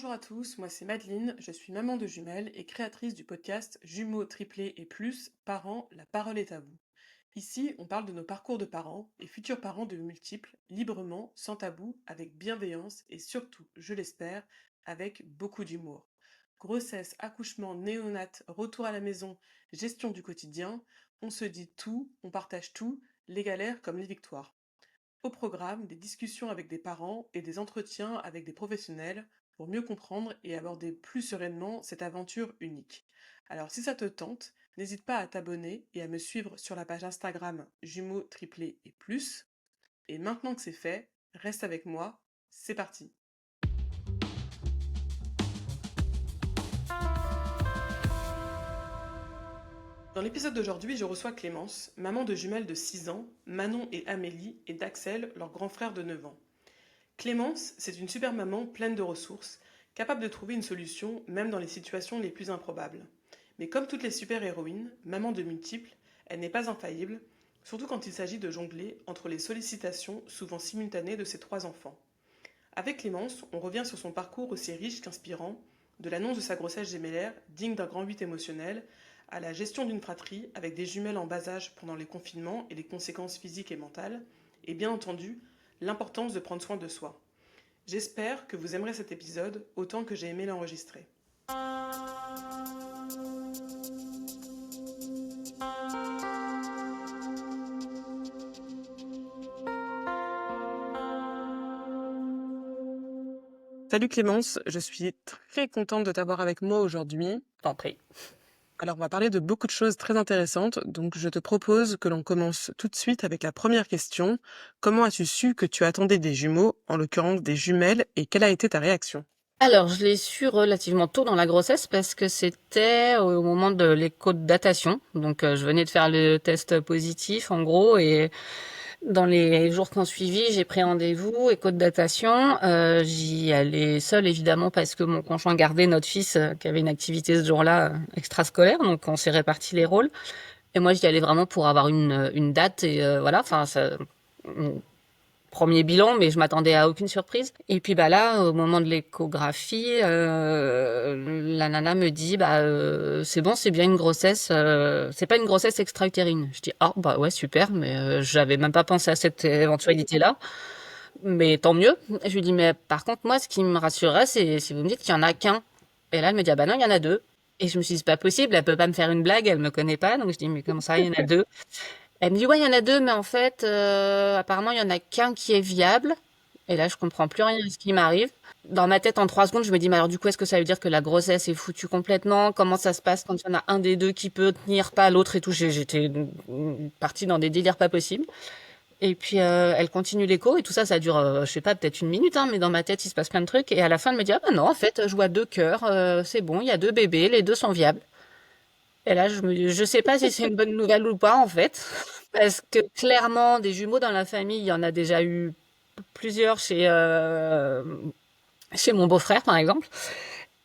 Bonjour à tous, moi c'est Madeline, je suis maman de jumelles et créatrice du podcast Jumeaux, triplés et plus, parents, la parole est à vous. Ici, on parle de nos parcours de parents et futurs parents de multiples, librement, sans tabou, avec bienveillance et surtout, je l'espère, avec beaucoup d'humour. Grossesse, accouchement, néonat, retour à la maison, gestion du quotidien, on se dit tout, on partage tout, les galères comme les victoires. Au programme, des discussions avec des parents et des entretiens avec des professionnels pour mieux comprendre et aborder plus sereinement cette aventure unique. Alors si ça te tente, n'hésite pas à t'abonner et à me suivre sur la page Instagram jumeaux, triplés et plus. Et maintenant que c'est fait, reste avec moi, c'est parti. Dans l'épisode d'aujourd'hui, je reçois Clémence, maman de jumelles de 6 ans, Manon et Amélie, et d'Axel, leur grand frère de 9 ans. Clémence, c'est une super maman pleine de ressources, capable de trouver une solution même dans les situations les plus improbables. Mais comme toutes les super-héroïnes, maman de multiples, elle n'est pas infaillible, surtout quand il s'agit de jongler entre les sollicitations souvent simultanées de ses 3 enfants. Avec Clémence, on revient sur son parcours aussi riche qu'inspirant, de l'annonce de sa grossesse gémellaire, digne d'un grand 8 émotionnel, à la gestion d'une fratrie avec des jumelles en bas âge pendant les confinements et les conséquences physiques et mentales, et bien entendu, l'importance de prendre soin de soi. J'espère que vous aimerez cet épisode autant que j'ai aimé l'enregistrer. Salut Clémence, je suis très contente de t'avoir avec moi aujourd'hui. T'en prie. Alors on va parler de beaucoup de choses très intéressantes, donc je te propose que l'on commence tout de suite avec la première question. Comment as-tu su que tu attendais des jumeaux, en l'occurrence des jumelles, et quelle a été ta réaction? Alors, je l'ai su relativement tôt dans la grossesse parce que c'était au moment de l'écho de datation. Donc, je venais de faire le test positif, en gros, et dans les jours qui ont suivi, j'ai pris rendez-vous, écho de datation. J'y allais seule, évidemment, parce que mon conjoint gardait notre fils qui avait une activité ce jour-là extrascolaire. Donc, on s'est réparti les rôles. Et moi, j'y allais vraiment pour avoir une date et voilà. Enfin, ça, premier bilan, mais je m'attendais à aucune surprise. Et puis bah là, au moment de l'échographie, la nana me dit c'est bon, c'est bien une grossesse, c'est pas une grossesse extra-utérine. Je dis ah bah ouais super, mais j'avais même pas pensé à cette éventualité-là. Mais tant mieux. Je lui dis mais par contre moi, ce qui me rassurerait, c'est si vous me dites qu'il y en a qu'un. Et là elle me dit ah bah non, il y en a deux. Et je me suis dit c'est pas possible, elle peut pas me faire une blague, elle me connaît pas, donc je dis mais comment ça, il y en a deux? Elle me dit, ouais, il y en a deux, mais en fait, apparemment, il y en a qu'un qui est viable. Et là, je comprends plus rien de ce qui m'arrive. Dans ma tête, en 3 secondes, je me dis, mais alors du coup, est-ce que ça veut dire que la grossesse est foutue complètement? Comment ça se passe quand il y en a un des deux qui peut tenir pas l'autre et tout? J'étais partie dans des délires pas possibles. Et puis, elle continue l'écho et tout ça, ça dure, je sais pas, peut-être une minute, hein, mais dans ma tête, il se passe plein de trucs. Et à la fin, elle me dit, ah bah non, en fait, je vois deux cœurs, c'est bon, il y a deux bébés, les deux sont viables. Et là, je sais pas si c'est une bonne nouvelle ou pas, en fait. Parce que clairement, des jumeaux dans la famille, il y en a déjà eu plusieurs chez mon beau-frère, par exemple.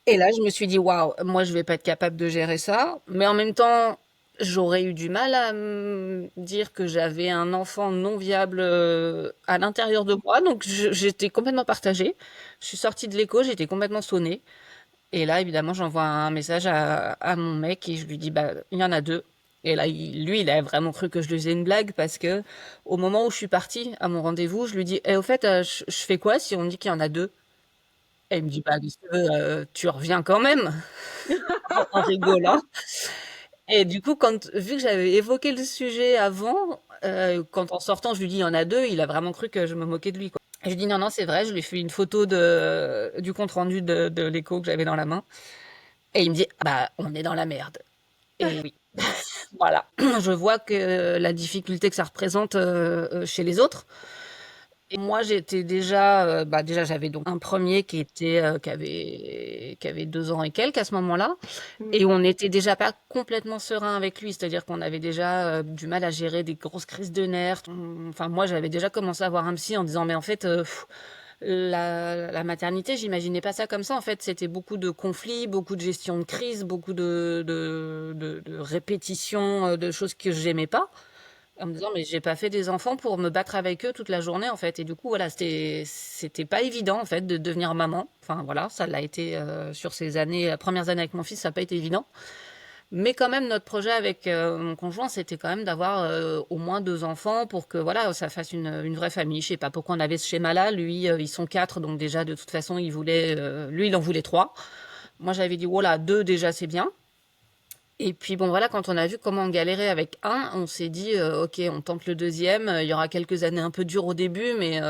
Et là, je me suis dit, waouh, moi, je vais pas être capable de gérer ça. Mais en même temps, j'aurais eu du mal à me dire que j'avais un enfant non viable à l'intérieur de moi. Donc, j'étais complètement partagée. Je suis sortie de l'écho, j'étais complètement sonnée. Et là, évidemment, j'envoie un message à mon mec et je lui dis, bah, il y en a deux. Et là, lui, il a vraiment cru que je lui faisais une blague parce que au moment où je suis partie à mon rendez-vous, je lui dis, au fait, je fais quoi si on me dit qu'il y en a deux? Et il me dit, bah, qu'est-ce que tu veux, tu reviens quand même, en rigolant. Et du coup, vu que j'avais évoqué le sujet avant, quand en sortant, je lui dis, il y en a deux, il a vraiment cru que je me moquais de lui, quoi. Et je dis, non, non, c'est vrai, je lui ai fait une photo du compte rendu de l'écho que j'avais dans la main. Et il me dit, ah bah, on est dans la merde. Et oui, voilà. Je vois que la difficulté que ça représente chez les autres. Et moi, j'étais déjà, déjà, j'avais donc un premier qui avait 2 ans et quelques à ce moment-là, et Mm. où on n'était déjà pas complètement serein avec lui, c'est-à-dire qu'on avait déjà du mal à gérer des grosses crises de nerfs. Enfin, moi, j'avais déjà commencé à voir un psy en disant, mais en fait, la maternité, j'imaginais pas ça comme ça. En fait, c'était beaucoup de conflits, beaucoup de gestion de crise, beaucoup de répétitions, de choses que j'aimais pas. En me disant: «Mais j'ai pas fait des enfants pour me battre avec eux toute la journée, en fait», et du coup, voilà, c'était pas évident, en fait, de devenir maman. Enfin, voilà, ça l'a été, sur ces années, premières années avec mon fils, ça a pas été évident. Mais quand même, notre projet avec, mon conjoint, c'était quand même d'avoir, au moins 2 enfants pour que, voilà, ça fasse une vraie famille. Je sais pas pourquoi on avait ce schéma-là. Lui, ils sont 4, donc déjà, de toute façon, lui, il en voulait 3. Moi, j'avais dit: «Oh là, 2 déjà, c'est bien». Et puis bon, voilà, quand on a vu comment on galérait avec un, on s'est dit, OK, on tente le deuxième. Il y aura quelques années un peu dures au début, mais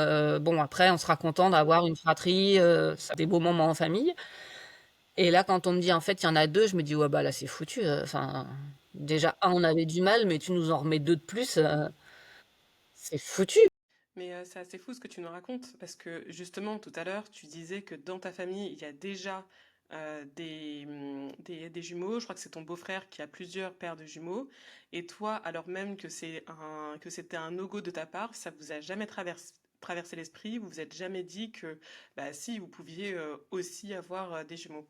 bon, après, on sera content d'avoir une fratrie, ça des beaux moments en famille. Et là, quand on me dit, en fait, il y en a 2, je me dis: «Ouais, bah là, c'est foutu». Enfin, déjà un, on avait du mal, mais tu nous en remets 2 de plus, c'est foutu. Mais c'est assez fou ce que tu nous racontes, parce que justement, tout à l'heure, tu disais que dans ta famille, il y a déjà des jumeaux. Je crois que c'est ton beau-frère qui a plusieurs paires de jumeaux. Et toi, alors même que que c'était un no-go de ta part, ça vous a jamais traversé l'esprit, vous vous êtes jamais dit que, bah si, vous pouviez aussi avoir des jumeaux.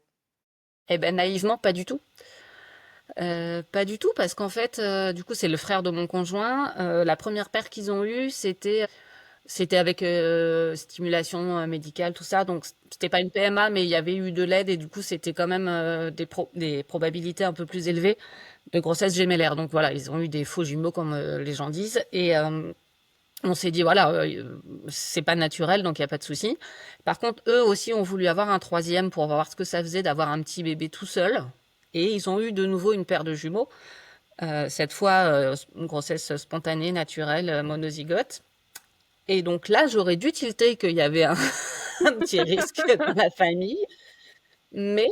Eh ben, naïvement, pas du tout. Pas du tout, parce qu'en fait, du coup, c'est le frère de mon conjoint. La première paire qu'ils ont eue, c'était avec stimulation médicale, tout ça. Donc, c'était pas une PMA, mais il y avait eu de l'aide et du coup, c'était quand même des probabilités un peu plus élevées de grossesse gémellaire. Donc voilà, ils ont eu des faux jumeaux, comme les gens disent. Et on s'est dit, voilà, c'est pas naturel, donc il n'y a pas de souci. Par contre, eux aussi ont voulu avoir un troisième pour voir ce que ça faisait d'avoir un petit bébé tout seul. Et ils ont eu de nouveau une paire de jumeaux. Cette fois, une grossesse spontanée, naturelle, monozygote. Et donc là, j'aurais dû tilter qu'il y avait un, un petit risque dans la famille. Mais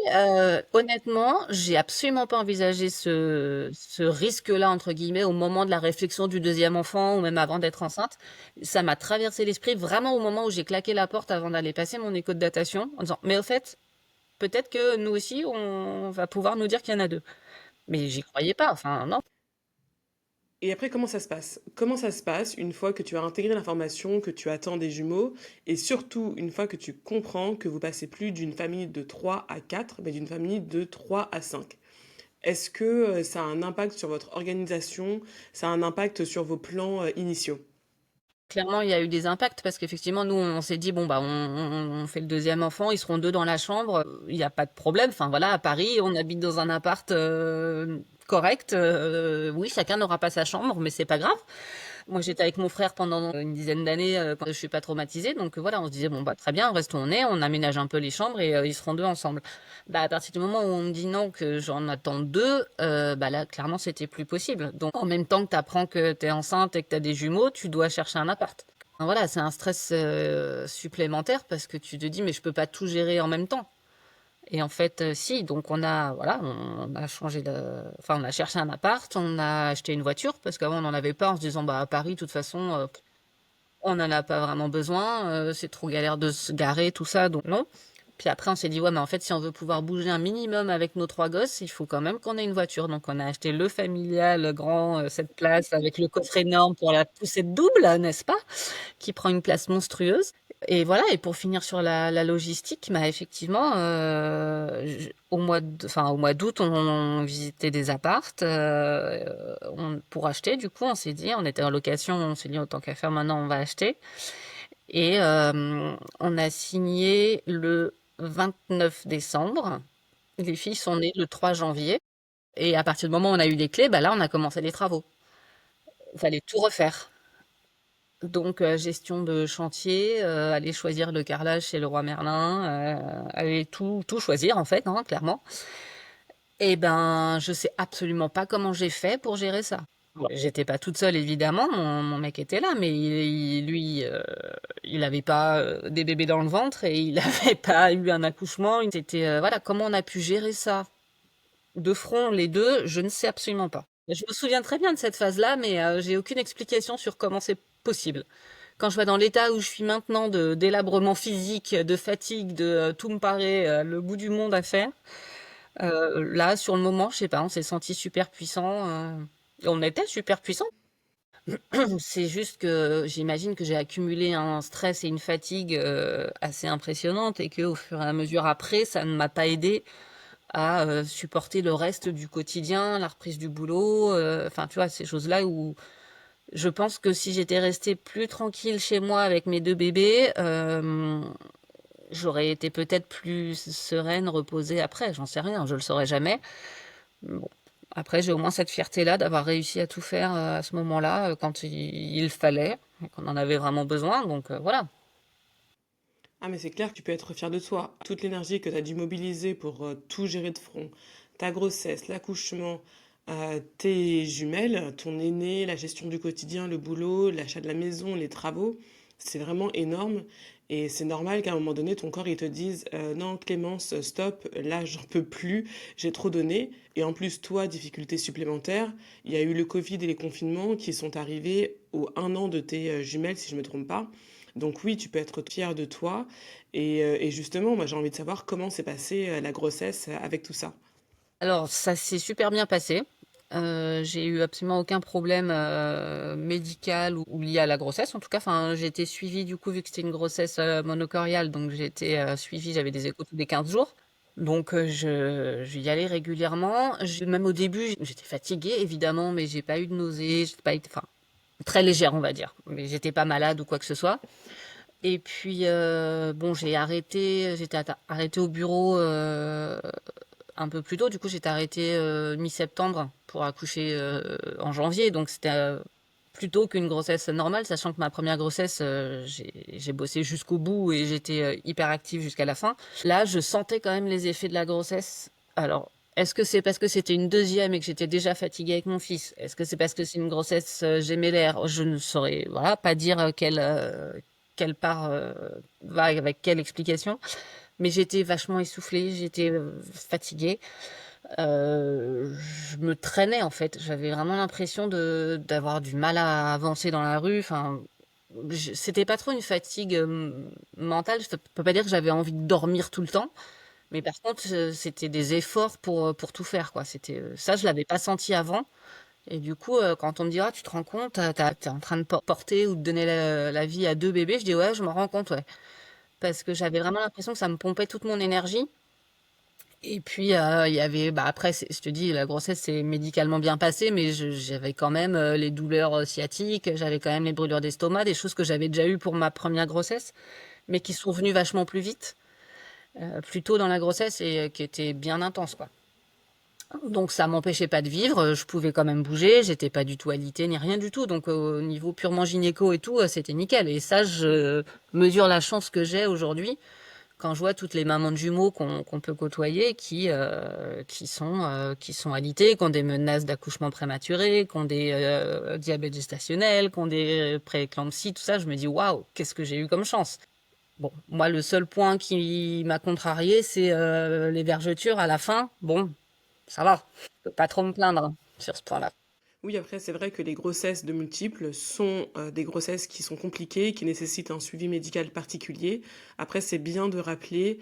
honnêtement, j'ai absolument pas envisagé ce risque-là, entre guillemets, au moment de la réflexion du deuxième enfant ou même avant d'être enceinte. Ça m'a traversé l'esprit vraiment au moment où j'ai claqué la porte avant d'aller passer mon écho de datation en disant, mais au fait, peut-être que nous aussi, on va pouvoir nous dire qu'il y en a 2. Mais j'y croyais pas, enfin non. Et après, comment ça se passe? Comment ça se passe une fois que tu as intégré l'information que tu attends des jumeaux et surtout une fois que tu comprends que vous passez plus d'une famille de 3 à 4, mais d'une famille de 3 à 5? Est-ce que ça a un impact sur votre organisation? Ça a un impact sur vos plans initiaux? Clairement, il y a eu des impacts parce qu'effectivement, nous, on s'est dit, bon, bah, on fait le deuxième enfant, ils seront 2 dans la chambre, il n'y a pas de problème. Enfin, voilà, à Paris, on habite dans un appart correct. Oui, chacun n'aura pas sa chambre, mais c'est pas grave. Moi, j'étais avec mon frère pendant une dizaine d'années quand je suis pas traumatisée. Donc voilà, on se disait, bon, bah, très bien, reste où on est, on aménage un peu les chambres et ils seront 2 ensemble. Bah, à partir du moment où on me dit non, que j'en attends 2, bah là, clairement, c'était plus possible. Donc, en même temps que tu apprends que tu es enceinte et que tu as des jumeaux, tu dois chercher un appart. Voilà, c'est un stress supplémentaire parce que tu te dis, mais je peux pas tout gérer en même temps. Et en fait, si, donc voilà, on a enfin, on a cherché un appart, on a acheté une voiture parce qu'avant on n'en avait pas en se disant, bah, à Paris, de toute façon, on n'en a pas vraiment besoin, c'est trop galère de se garer, tout ça, donc non. Puis après, on s'est dit, ouais, mais en fait, si on veut pouvoir bouger un minimum avec nos 3 gosses, il faut quand même qu'on ait une voiture. Donc, on a acheté le familial grand, 7 places, avec le coffre énorme pour la poussette double, n'est-ce pas? Qui prend une place monstrueuse. Et voilà, et pour finir sur la logistique, bah effectivement, enfin, au mois d'août, on visitait des appartes pour acheter. Du coup, on s'est dit, on était en location, on s'est dit, autant qu'à faire maintenant, on va acheter. Et on a signé le 29 décembre. Les filles sont nées le 3 janvier. Et à partir du moment où on a eu les clés, bah là, on a commencé les travaux. Il fallait tout refaire. Donc, gestion de chantier, aller choisir le carrelage chez Leroy Merlin, aller tout choisir en fait, hein, clairement. Et ben, je sais absolument pas comment j'ai fait pour gérer ça. Bon, j'étais pas toute seule évidemment, mon mec était là, mais lui, il avait pas des bébés dans le ventre et il avait pas eu un accouchement. C'était voilà, comment on a pu gérer ça de front les deux, je ne sais absolument pas. Je me souviens très bien de cette phase-là, mais j'ai aucune explication sur comment c'est possible. Quand je vois dans l'état où je suis maintenant de délabrement physique, de fatigue, de tout me paraît le bout du monde à faire. Là, sur le moment, je sais pas, on s'est senti super puissant. On était super puissant. C'est juste que j'imagine que j'ai accumulé un stress et une fatigue assez impressionnante et que au fur et à mesure après, ça ne m'a pas aidé à supporter le reste du quotidien, la reprise du boulot. Enfin, tu vois, ces choses-là où Je pense que si j'étais restée plus tranquille chez moi avec mes 2 bébés, j'aurais été peut-être plus sereine, reposée après, j'en sais rien, je le saurais jamais. Bon, après j'ai au moins cette fierté-là d'avoir réussi à tout faire, à ce moment-là, quand il fallait et qu'on en avait vraiment besoin, donc voilà. Ah mais c'est clair que tu peux être fier de toi. Toute l'énergie que tu as dû mobiliser pour tout gérer de front, ta grossesse, l'accouchement, tes jumelles, ton aîné, la gestion du quotidien, le boulot, l'achat de la maison, les travaux, c'est vraiment énorme. Et c'est normal qu'à un moment donné, ton corps il te dise non Clémence, stop, là j'en peux plus, j'ai trop donné. Et en plus, toi, difficulté supplémentaire, il y a eu le Covid et les confinements qui sont arrivés au 1 an de tes jumelles, si je ne me trompe pas. Donc oui, tu peux être fier de toi. Et justement, moi j'ai envie de savoir comment s'est passée la grossesse avec tout ça. Alors ça s'est super bien passé. J'ai eu absolument aucun problème, médical ou lié à la grossesse en tout cas. Enfin, j'ai été suivie du coup vu que c'était une grossesse, monocoriale, donc j'ai été, suivie, j'avais des échos tous les 15 jours. Donc je y allais régulièrement. Même au début, j'étais fatiguée évidemment, mais j'ai pas eu de nausées, j'ai pas été enfin, très légère on va dire, mais j'étais pas malade ou quoi que ce soit. Et puis, bon, j'étais arrêtée au bureau, un peu plus tôt. Du coup, j'étais arrêtée mi-septembre pour accoucher en janvier. Donc, c'était plus tôt qu'une grossesse normale, sachant que ma première grossesse, j'ai bossé jusqu'au bout et j'étais hyper active jusqu'à la fin. Là, je sentais quand même les effets de la grossesse. Alors, est-ce que c'est parce que c'était une deuxième et que j'étais déjà fatiguée avec mon fils? Est-ce que c'est parce que c'est une grossesse gémellaire? Je ne saurais, voilà, pas dire quelle part va avec quelle explication. Mais j'étais vachement essoufflée, j'étais fatiguée. Je me traînais en fait. J'avais vraiment l'impression d'avoir du mal à avancer dans la rue. Enfin, c'était pas trop une fatigue mentale. Je peux pas dire que j'avais envie de dormir tout le temps. Mais par contre, c'était des efforts pour tout faire, quoi. Ça, je l'avais pas senti avant. Et du coup, quand on me dira, tu te rends compte, t'es en train de porter ou de donner la vie à 2 bébés, je dis ouais, je me rends compte, ouais. Parce que j'avais vraiment l'impression que ça me pompait toute mon énergie. Et puis, il y avait, bah après, je te dis, la grossesse s'est médicalement bien passée, mais j'avais quand même les douleurs sciatiques, j'avais quand même les brûlures d'estomac, des choses que j'avais déjà eues pour ma première grossesse, mais qui sont venues vachement plus vite, plus tôt dans la grossesse et qui étaient bien intenses, quoi. Donc ça m'empêchait pas de vivre, je pouvais quand même bouger, j'étais pas du tout alitée ni rien du tout. Donc au niveau purement gynéco et tout, c'était nickel. Et ça, je mesure la chance que j'ai aujourd'hui quand je vois toutes les mamans de jumeaux qu'on peut côtoyer qui sont alitées, qui ont des menaces d'accouchement prématuré, qui ont des diabètes gestationnels, qui ont des prééclampsies, tout ça, je me dis waouh, qu'est-ce que j'ai eu comme chance. Bon, moi le seul point qui m'a contrarié, c'est les vergetures à la fin. Bon, ça va, je peux pas trop me plaindre sur ce point-là. Oui, après, c'est vrai que les grossesses de multiples sont des grossesses qui sont compliquées, qui nécessitent un suivi médical particulier. Après, c'est bien de rappeler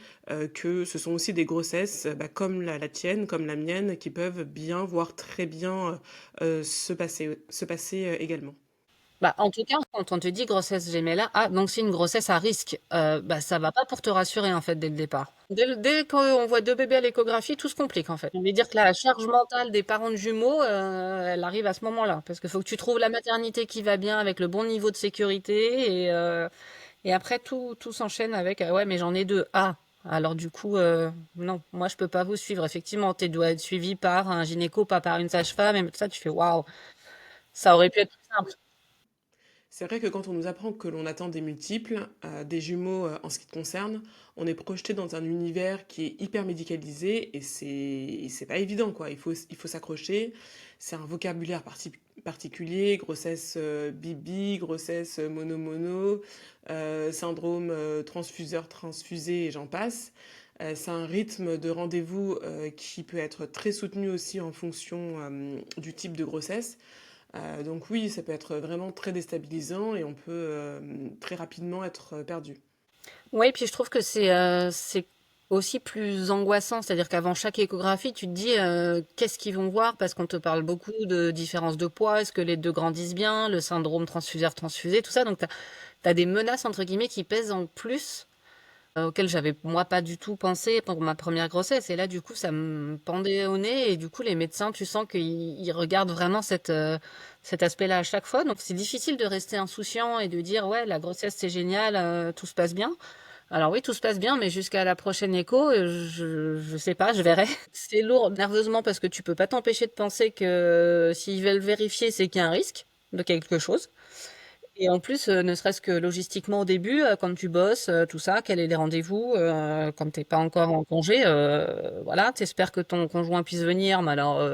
que ce sont aussi des grossesses bah, comme la tienne, comme la mienne, qui peuvent bien, voire très bien se passer également. Bah, en tout cas, quand on te dit grossesse gémellaire, ah, donc c'est une grossesse à risque. Bah, ça va pas pour te rassurer, en fait, dès le départ. Dès qu'on voit 2 bébés à l'échographie, tout se complique, en fait. On veut dire que la charge mentale des parents de jumeaux, elle arrive à ce moment-là. Parce qu'il faut que tu trouves la maternité qui va bien avec le bon niveau de sécurité et après, tout s'enchaîne avec, ouais, mais j'en ai 2. Ah. Alors du coup, non, moi je peux pas vous suivre. Effectivement, tu dois être suivi par un gynéco, pas par une sage-femme, et tout ça, tu fais waouh, ça aurait pu être plus simple. C'est vrai que quand on nous apprend que l'on attend des multiples, des jumeaux en ce qui te concerne, on est projeté dans un univers qui est hyper médicalisé et c'est pas évident quoi. Il faut s'accrocher. C'est un vocabulaire particulier, grossesse bibi, grossesse mono-mono, syndrome transfuseur-transfusé et j'en passe. C'est un rythme de rendez-vous qui peut être très soutenu aussi en fonction du type de grossesse. Donc oui, ça peut être vraiment très déstabilisant et on peut très rapidement être perdu. Oui, puis je trouve que c'est aussi plus angoissant, c'est-à-dire qu'avant chaque échographie, tu te dis qu'est-ce qu'ils vont voir parce qu'on te parle beaucoup de différence de poids, est-ce que les deux grandissent bien, le syndrome transfuseur-transfusé, tout ça. Donc t'as des menaces entre guillemets qui pèsent en plus auquel j'avais moi pas du tout pensé pour ma première grossesse et là du coup ça me pendait au nez et du coup les médecins tu sens qu'ils regardent vraiment cet aspect-là à chaque fois donc c'est difficile de rester insouciant et de dire ouais la grossesse c'est génial, tout se passe bien. Alors oui, tout se passe bien, mais jusqu'à la prochaine écho, je sais pas, je verrai. C'est lourd nerveusement parce que tu peux pas t'empêcher de penser que s'ils veulent vérifier, c'est qu'il y a un risque de quelque chose. Et en plus, ne serait-ce que logistiquement au début, quand tu bosses, tout ça, quels est les rendez-vous, quand t'es pas encore en congé, voilà, t'espères que ton conjoint puisse venir, mais alors,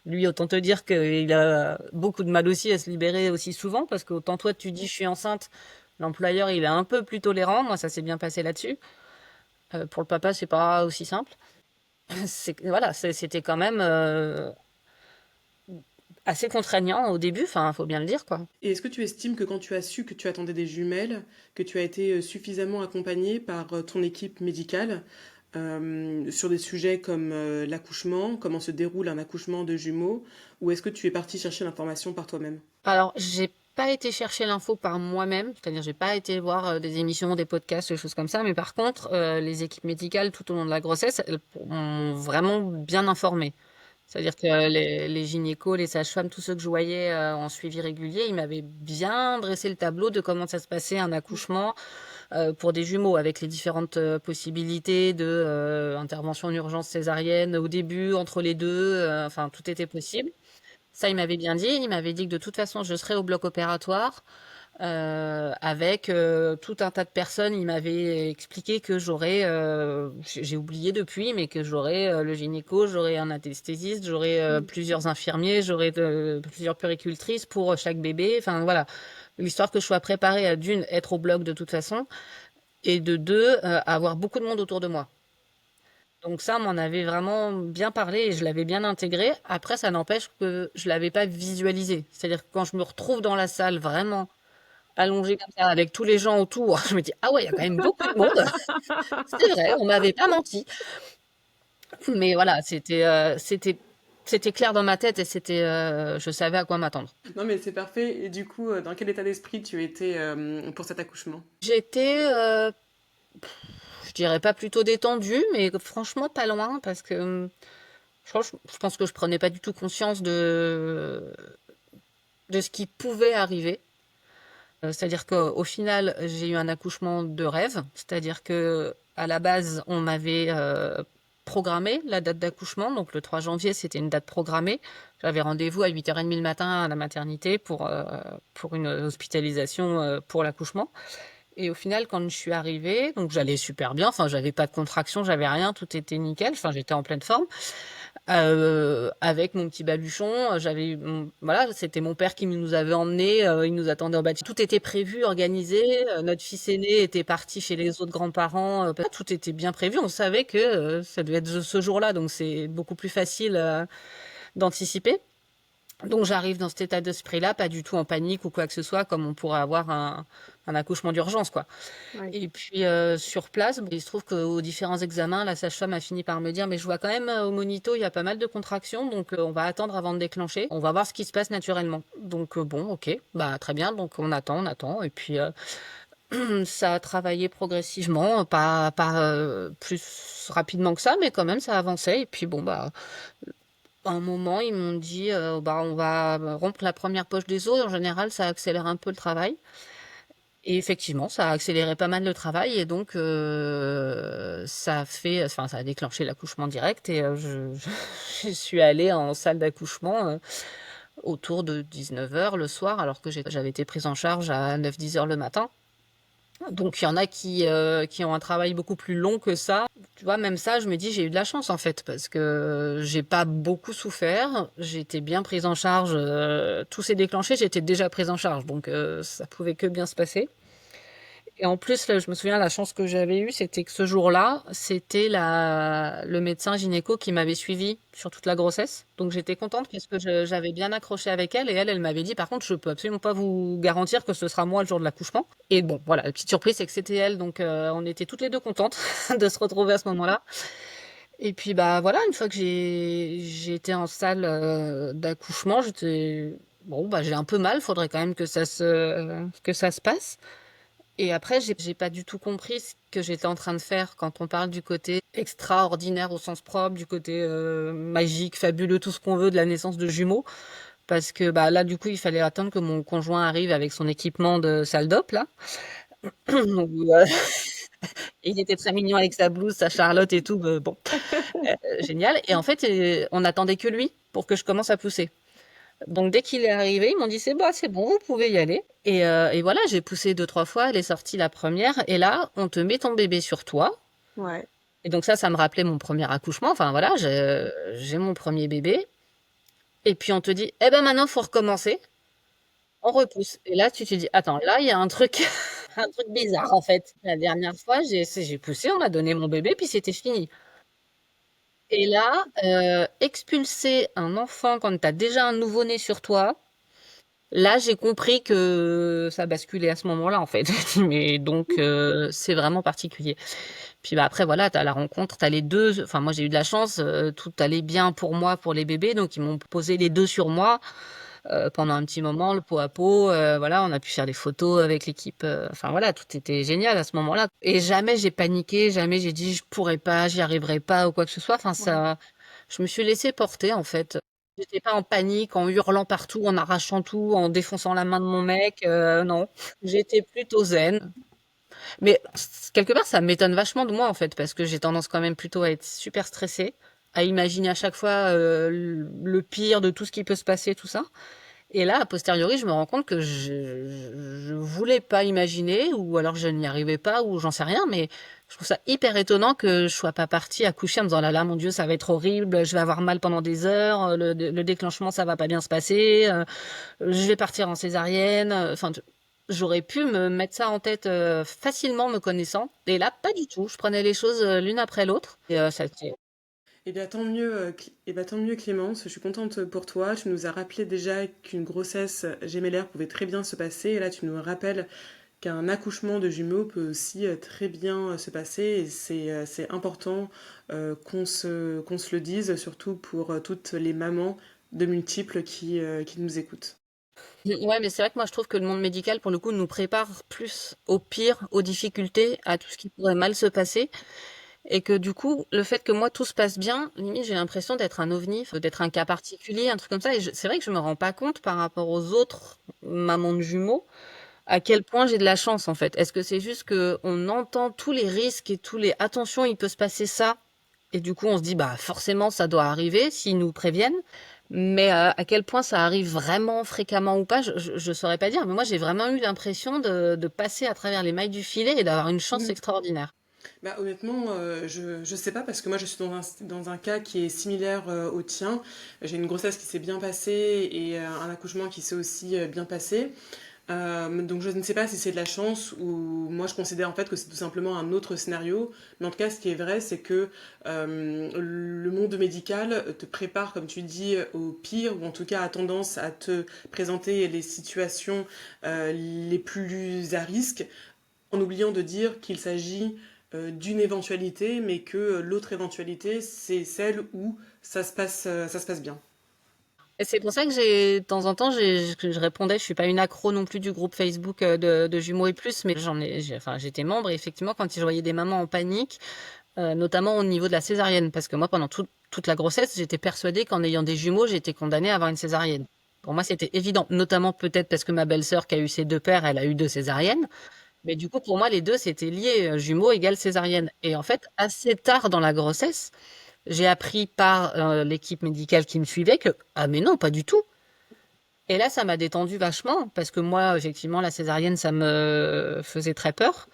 lui, autant te dire qu'il a beaucoup de mal aussi à se libérer aussi souvent, parce qu'autant toi tu dis je suis enceinte, l'employeur il est un peu plus tolérant, moi ça s'est bien passé là-dessus. Pour le papa c'est pas aussi simple. Voilà, c'était quand même assez contraignant au début, enfin faut bien le dire quoi. Et est-ce que tu estimes que quand tu as su que tu attendais des jumelles, que tu as été suffisamment accompagnée par ton équipe médicale sur des sujets comme l'accouchement, comment se déroule un accouchement de jumeaux, ou est-ce que tu es partie chercher l'information par toi-même? Alors, j'ai pas été chercher l'info par moi-même, c'est-à-dire j'ai pas été voir des émissions, des podcasts, des choses comme ça, mais par contre, les équipes médicales tout au long de la grossesse, elles m'ont vraiment bien informée. C'est-à-dire que les gynécos, les sages-femmes, tous ceux que je voyais en suivi régulier, ils m'avaient bien dressé le tableau de comment ça se passait un accouchement pour des jumeaux, avec les différentes possibilités de intervention en urgence césarienne au début, entre les deux, enfin tout était possible. Ça, il m'avait bien dit. Il m'avait dit que de toute façon, je serais au bloc opératoire avec tout un tas de personnes. Il m'avait expliqué que j'aurais, j'ai oublié depuis, mais que j'aurais le gynéco, j'aurais un anesthésiste, j'aurais plusieurs infirmiers, j'aurais plusieurs puéricultrices pour chaque bébé. Enfin voilà, l'histoire que je sois préparée à d'une être au bloc de toute façon et de deux avoir beaucoup de monde autour de moi. Donc ça, on m'en avait vraiment bien parlé et je l'avais bien intégré. Après, ça n'empêche que je l'avais pas visualisé. C'est-à-dire que quand je me retrouve dans la salle vraiment allongée comme ça avec tous les gens autour, je me dis ah ouais, il y a quand même beaucoup de monde. C'est vrai, on m'avait pas menti. Mais voilà, c'était clair dans ma tête et je savais à quoi m'attendre. Non mais c'est parfait. Et du coup, dans quel état d'esprit tu étais pour cet accouchement? J'étais, je dirais pas plutôt détendue, mais franchement pas loin parce que je pense que je prenais pas du tout conscience de ce qui pouvait arriver. C'est-à-dire qu'au final, j'ai eu un accouchement de rêve. C'est-à-dire que à la base, on m'avait programmé la date d'accouchement. Donc le 3 janvier, c'était une date programmée. J'avais rendez-vous à 8h30 le matin à la maternité pour une hospitalisation pour l'accouchement. Et au final, quand je suis arrivée, donc j'allais super bien. Enfin, j'avais pas de contraction, j'avais rien, tout était nickel. Enfin, j'étais en pleine forme. Avec mon petit baluchon, voilà, c'était mon père qui nous avait emmenés, il nous attendait en bâtiment. Tout était prévu, organisé, notre fils aîné était parti chez les autres grands-parents, tout était bien prévu. On savait que ça devait être ce jour-là, donc c'est beaucoup plus facile d'anticiper. Donc j'arrive dans cet état d'esprit-là, pas du tout en panique ou quoi que ce soit, comme on pourrait avoir un accouchement d'urgence, quoi. Ouais. Et puis sur place, bon, il se trouve qu'aux différents examens, la sage-femme a fini par me dire, mais je vois quand même au monito, il y a pas mal de contractions, donc on va attendre avant de déclencher. On va voir ce qui se passe naturellement. Donc bon, ok, bah très bien. Donc on attend, et puis ça a travaillé progressivement, pas plus rapidement que ça, mais quand même ça avançait. Et puis bon bah, à un moment ils m'ont dit, bah on va rompre la première poche des os. En général, ça accélère un peu le travail. Et effectivement, ça a accéléré pas mal le travail et donc ça a déclenché l'accouchement direct et je suis allée en salle d'accouchement autour de 19h le soir alors que j'avais été prise en charge à 9-10 heures le matin. Donc il y en a qui ont un travail beaucoup plus long que ça. Tu vois, même ça, je me dis j'ai eu de la chance en fait parce que j'ai pas beaucoup souffert, j'ai été bien prise en charge, tout s'est déclenché, j'étais déjà prise en charge donc ça pouvait que bien se passer. Et en plus, là, je me souviens, la chance que j'avais eue, c'était que ce jour-là, c'était le médecin gynéco qui m'avait suivi sur toute la grossesse. Donc j'étais contente parce que j'avais bien accroché avec elle et elle m'avait dit, par contre, je peux absolument pas vous garantir que ce sera moi le jour de l'accouchement. Et bon, voilà, la petite surprise, c'est que c'était elle. Donc on était toutes les deux contentes de se retrouver à ce moment-là. Et puis bah voilà, une fois que j'ai été en salle d'accouchement, j'étais bon bah j'ai un peu mal, faudrait quand même que ça se passe. Et après, j'ai pas du tout compris ce que j'étais en train de faire quand on parle du côté extraordinaire au sens propre, du côté magique, fabuleux, tout ce qu'on veut de la naissance de jumeaux. Parce que bah, là, du coup, il fallait attendre que mon conjoint arrive avec son équipement de salle d'op, là. Donc, il était très mignon avec sa blouse, sa Charlotte et tout. Bon, génial. Et en fait, on attendait que lui pour que je commence à pousser. Donc dès qu'il est arrivé, ils m'ont dit c'est bon, vous pouvez y aller. Et voilà, j'ai poussé 2, 3 fois, elle est sortie la première. Et là, on te met ton bébé sur toi. Ouais. Et donc ça me rappelait mon premier accouchement. Enfin voilà, j'ai mon premier bébé. Et puis on te dit, eh ben maintenant, faut recommencer. On repousse. Et là, tu te dis, attends, là, il y a un truc, un truc bizarre en fait. La dernière fois, j'ai poussé, on m'a donné mon bébé, puis c'était fini. Et là, expulser un enfant quand tu as déjà un nouveau-né sur toi, là, j'ai compris que ça basculait à ce moment-là, en fait. Mais donc, c'est vraiment particulier. Puis bah, après, voilà, tu as la rencontre, tu as les deux. Enfin, moi, j'ai eu de la chance, tout allait bien pour moi, pour les bébés. Donc, ils m'ont posé les deux sur moi pendant un petit moment, le pot à pot. Voilà, on a pu faire des photos avec l'équipe. Enfin, voilà, tout était génial à ce moment-là. Et jamais j'ai paniqué, jamais j'ai dit je pourrais pas, j'y arriverai pas ou quoi que ce soit. Enfin, Ouais. ça, je me suis laissée porter, en fait. J'étais pas en panique, en hurlant partout, en arrachant tout, en défonçant la main de mon mec. Non, j'étais plutôt zen. Mais quelque part, ça m'étonne vachement de moi, en fait, parce que j'ai tendance quand même plutôt à être super stressée, à imaginer à chaque fois le pire de tout ce qui peut se passer, tout ça. Et là, a posteriori, je me rends compte que je voulais pas imaginer, ou alors je n'y arrivais pas, ou j'en sais rien, mais je trouve ça hyper étonnant que je sois pas partie accoucher en me disant, là là, mon Dieu, ça va être horrible, je vais avoir mal pendant des heures, le déclenchement, ça va pas bien se passer, je vais partir en césarienne. Enfin, j'aurais pu me mettre ça en tête facilement, me connaissant. Et là, pas du tout. Je prenais les choses l'une après l'autre. Et ça, Eh bien, tant mieux, tant mieux Clémence, je suis contente pour toi. Tu nous as rappelé déjà qu'une grossesse gémellaire pouvait très bien se passer. Et là, tu nous rappelles qu'un accouchement de jumeaux peut aussi très bien se passer. Et c'est important qu'on se le dise, surtout pour toutes les mamans de multiples qui nous écoutent. Ouais, mais c'est vrai que moi je trouve que le monde médical, pour le coup, nous prépare plus au pire, aux difficultés, à tout ce qui pourrait mal se passer. Et que du coup, le fait que moi tout se passe bien, limite j'ai l'impression d'être un ovni, d'être un cas particulier, un truc comme ça. Et c'est vrai que je me rends pas compte par rapport aux autres mamans de jumeaux à quel point j'ai de la chance en fait. Est-ce que c'est juste que on entend tous les risques et tous les attention, il peut se passer ça, et du coup on se dit bah forcément ça doit arriver s'ils nous préviennent. Mais à quel point ça arrive vraiment fréquemment ou pas, je saurais pas dire. Mais moi j'ai vraiment eu l'impression de passer à travers les mailles du filet et d'avoir une chance Mhm. extraordinaire. Bah, honnêtement, je sais pas parce que moi je suis dans un cas qui est similaire au tien. J'ai une grossesse qui s'est bien passée et un accouchement qui s'est aussi bien passé. Donc je ne sais pas si c'est de la chance ou moi je considère en fait que c'est tout simplement un autre scénario. Mais en tout cas, ce qui est vrai, c'est que le monde médical te prépare, comme tu dis, au pire ou en tout cas a tendance à te présenter les situations les plus à risque en oubliant de dire qu'il s'agit d'une éventualité, mais que l'autre éventualité, c'est celle où ça se passe bien. Et c'est pour ça que de temps en temps, que je répondais, je suis pas une accro non plus du groupe Facebook de jumeaux et plus, mais enfin, j'étais membre et effectivement, quand je voyais des mamans en panique, notamment au niveau de la césarienne, parce que moi, pendant toute la grossesse, j'étais persuadée qu'en ayant des jumeaux, j'étais condamnée à avoir une césarienne. Pour moi, c'était évident, notamment peut-être parce que ma belle-sœur qui a eu ses deux pères, elle a eu deux césariennes. Mais du coup, pour moi, les deux, c'était lié, jumeaux égale césarienne. Et en fait, assez tard dans la grossesse, j'ai appris par l'équipe médicale qui me suivait que, ah mais non, pas du tout. Et là, ça m'a détendu vachement, parce que moi, effectivement, la césarienne, ça me faisait très peur.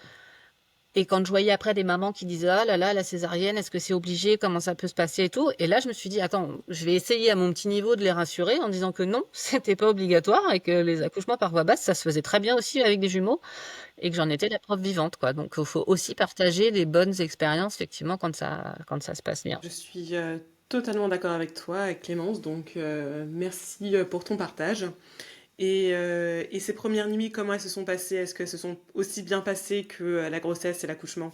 Et quand je voyais après des mamans qui disaient, ah là là, la césarienne, est-ce que c'est obligé? Comment ça peut se passer et tout? Et là, je me suis dit, attends, je vais essayer à mon petit niveau de les rassurer en disant que non, c'était pas obligatoire et que les accouchements par voie basse, ça se faisait très bien aussi avec des jumeaux et que j'en étais la preuve vivante, quoi. Donc, il faut aussi partager les bonnes expériences, effectivement, quand ça se passe bien. Je suis totalement d'accord avec toi, Clémence, donc merci pour ton partage. Et ces premières nuits, comment elles se sont passées? Est-ce qu'elles se sont aussi bien passées que la grossesse et l'accouchement?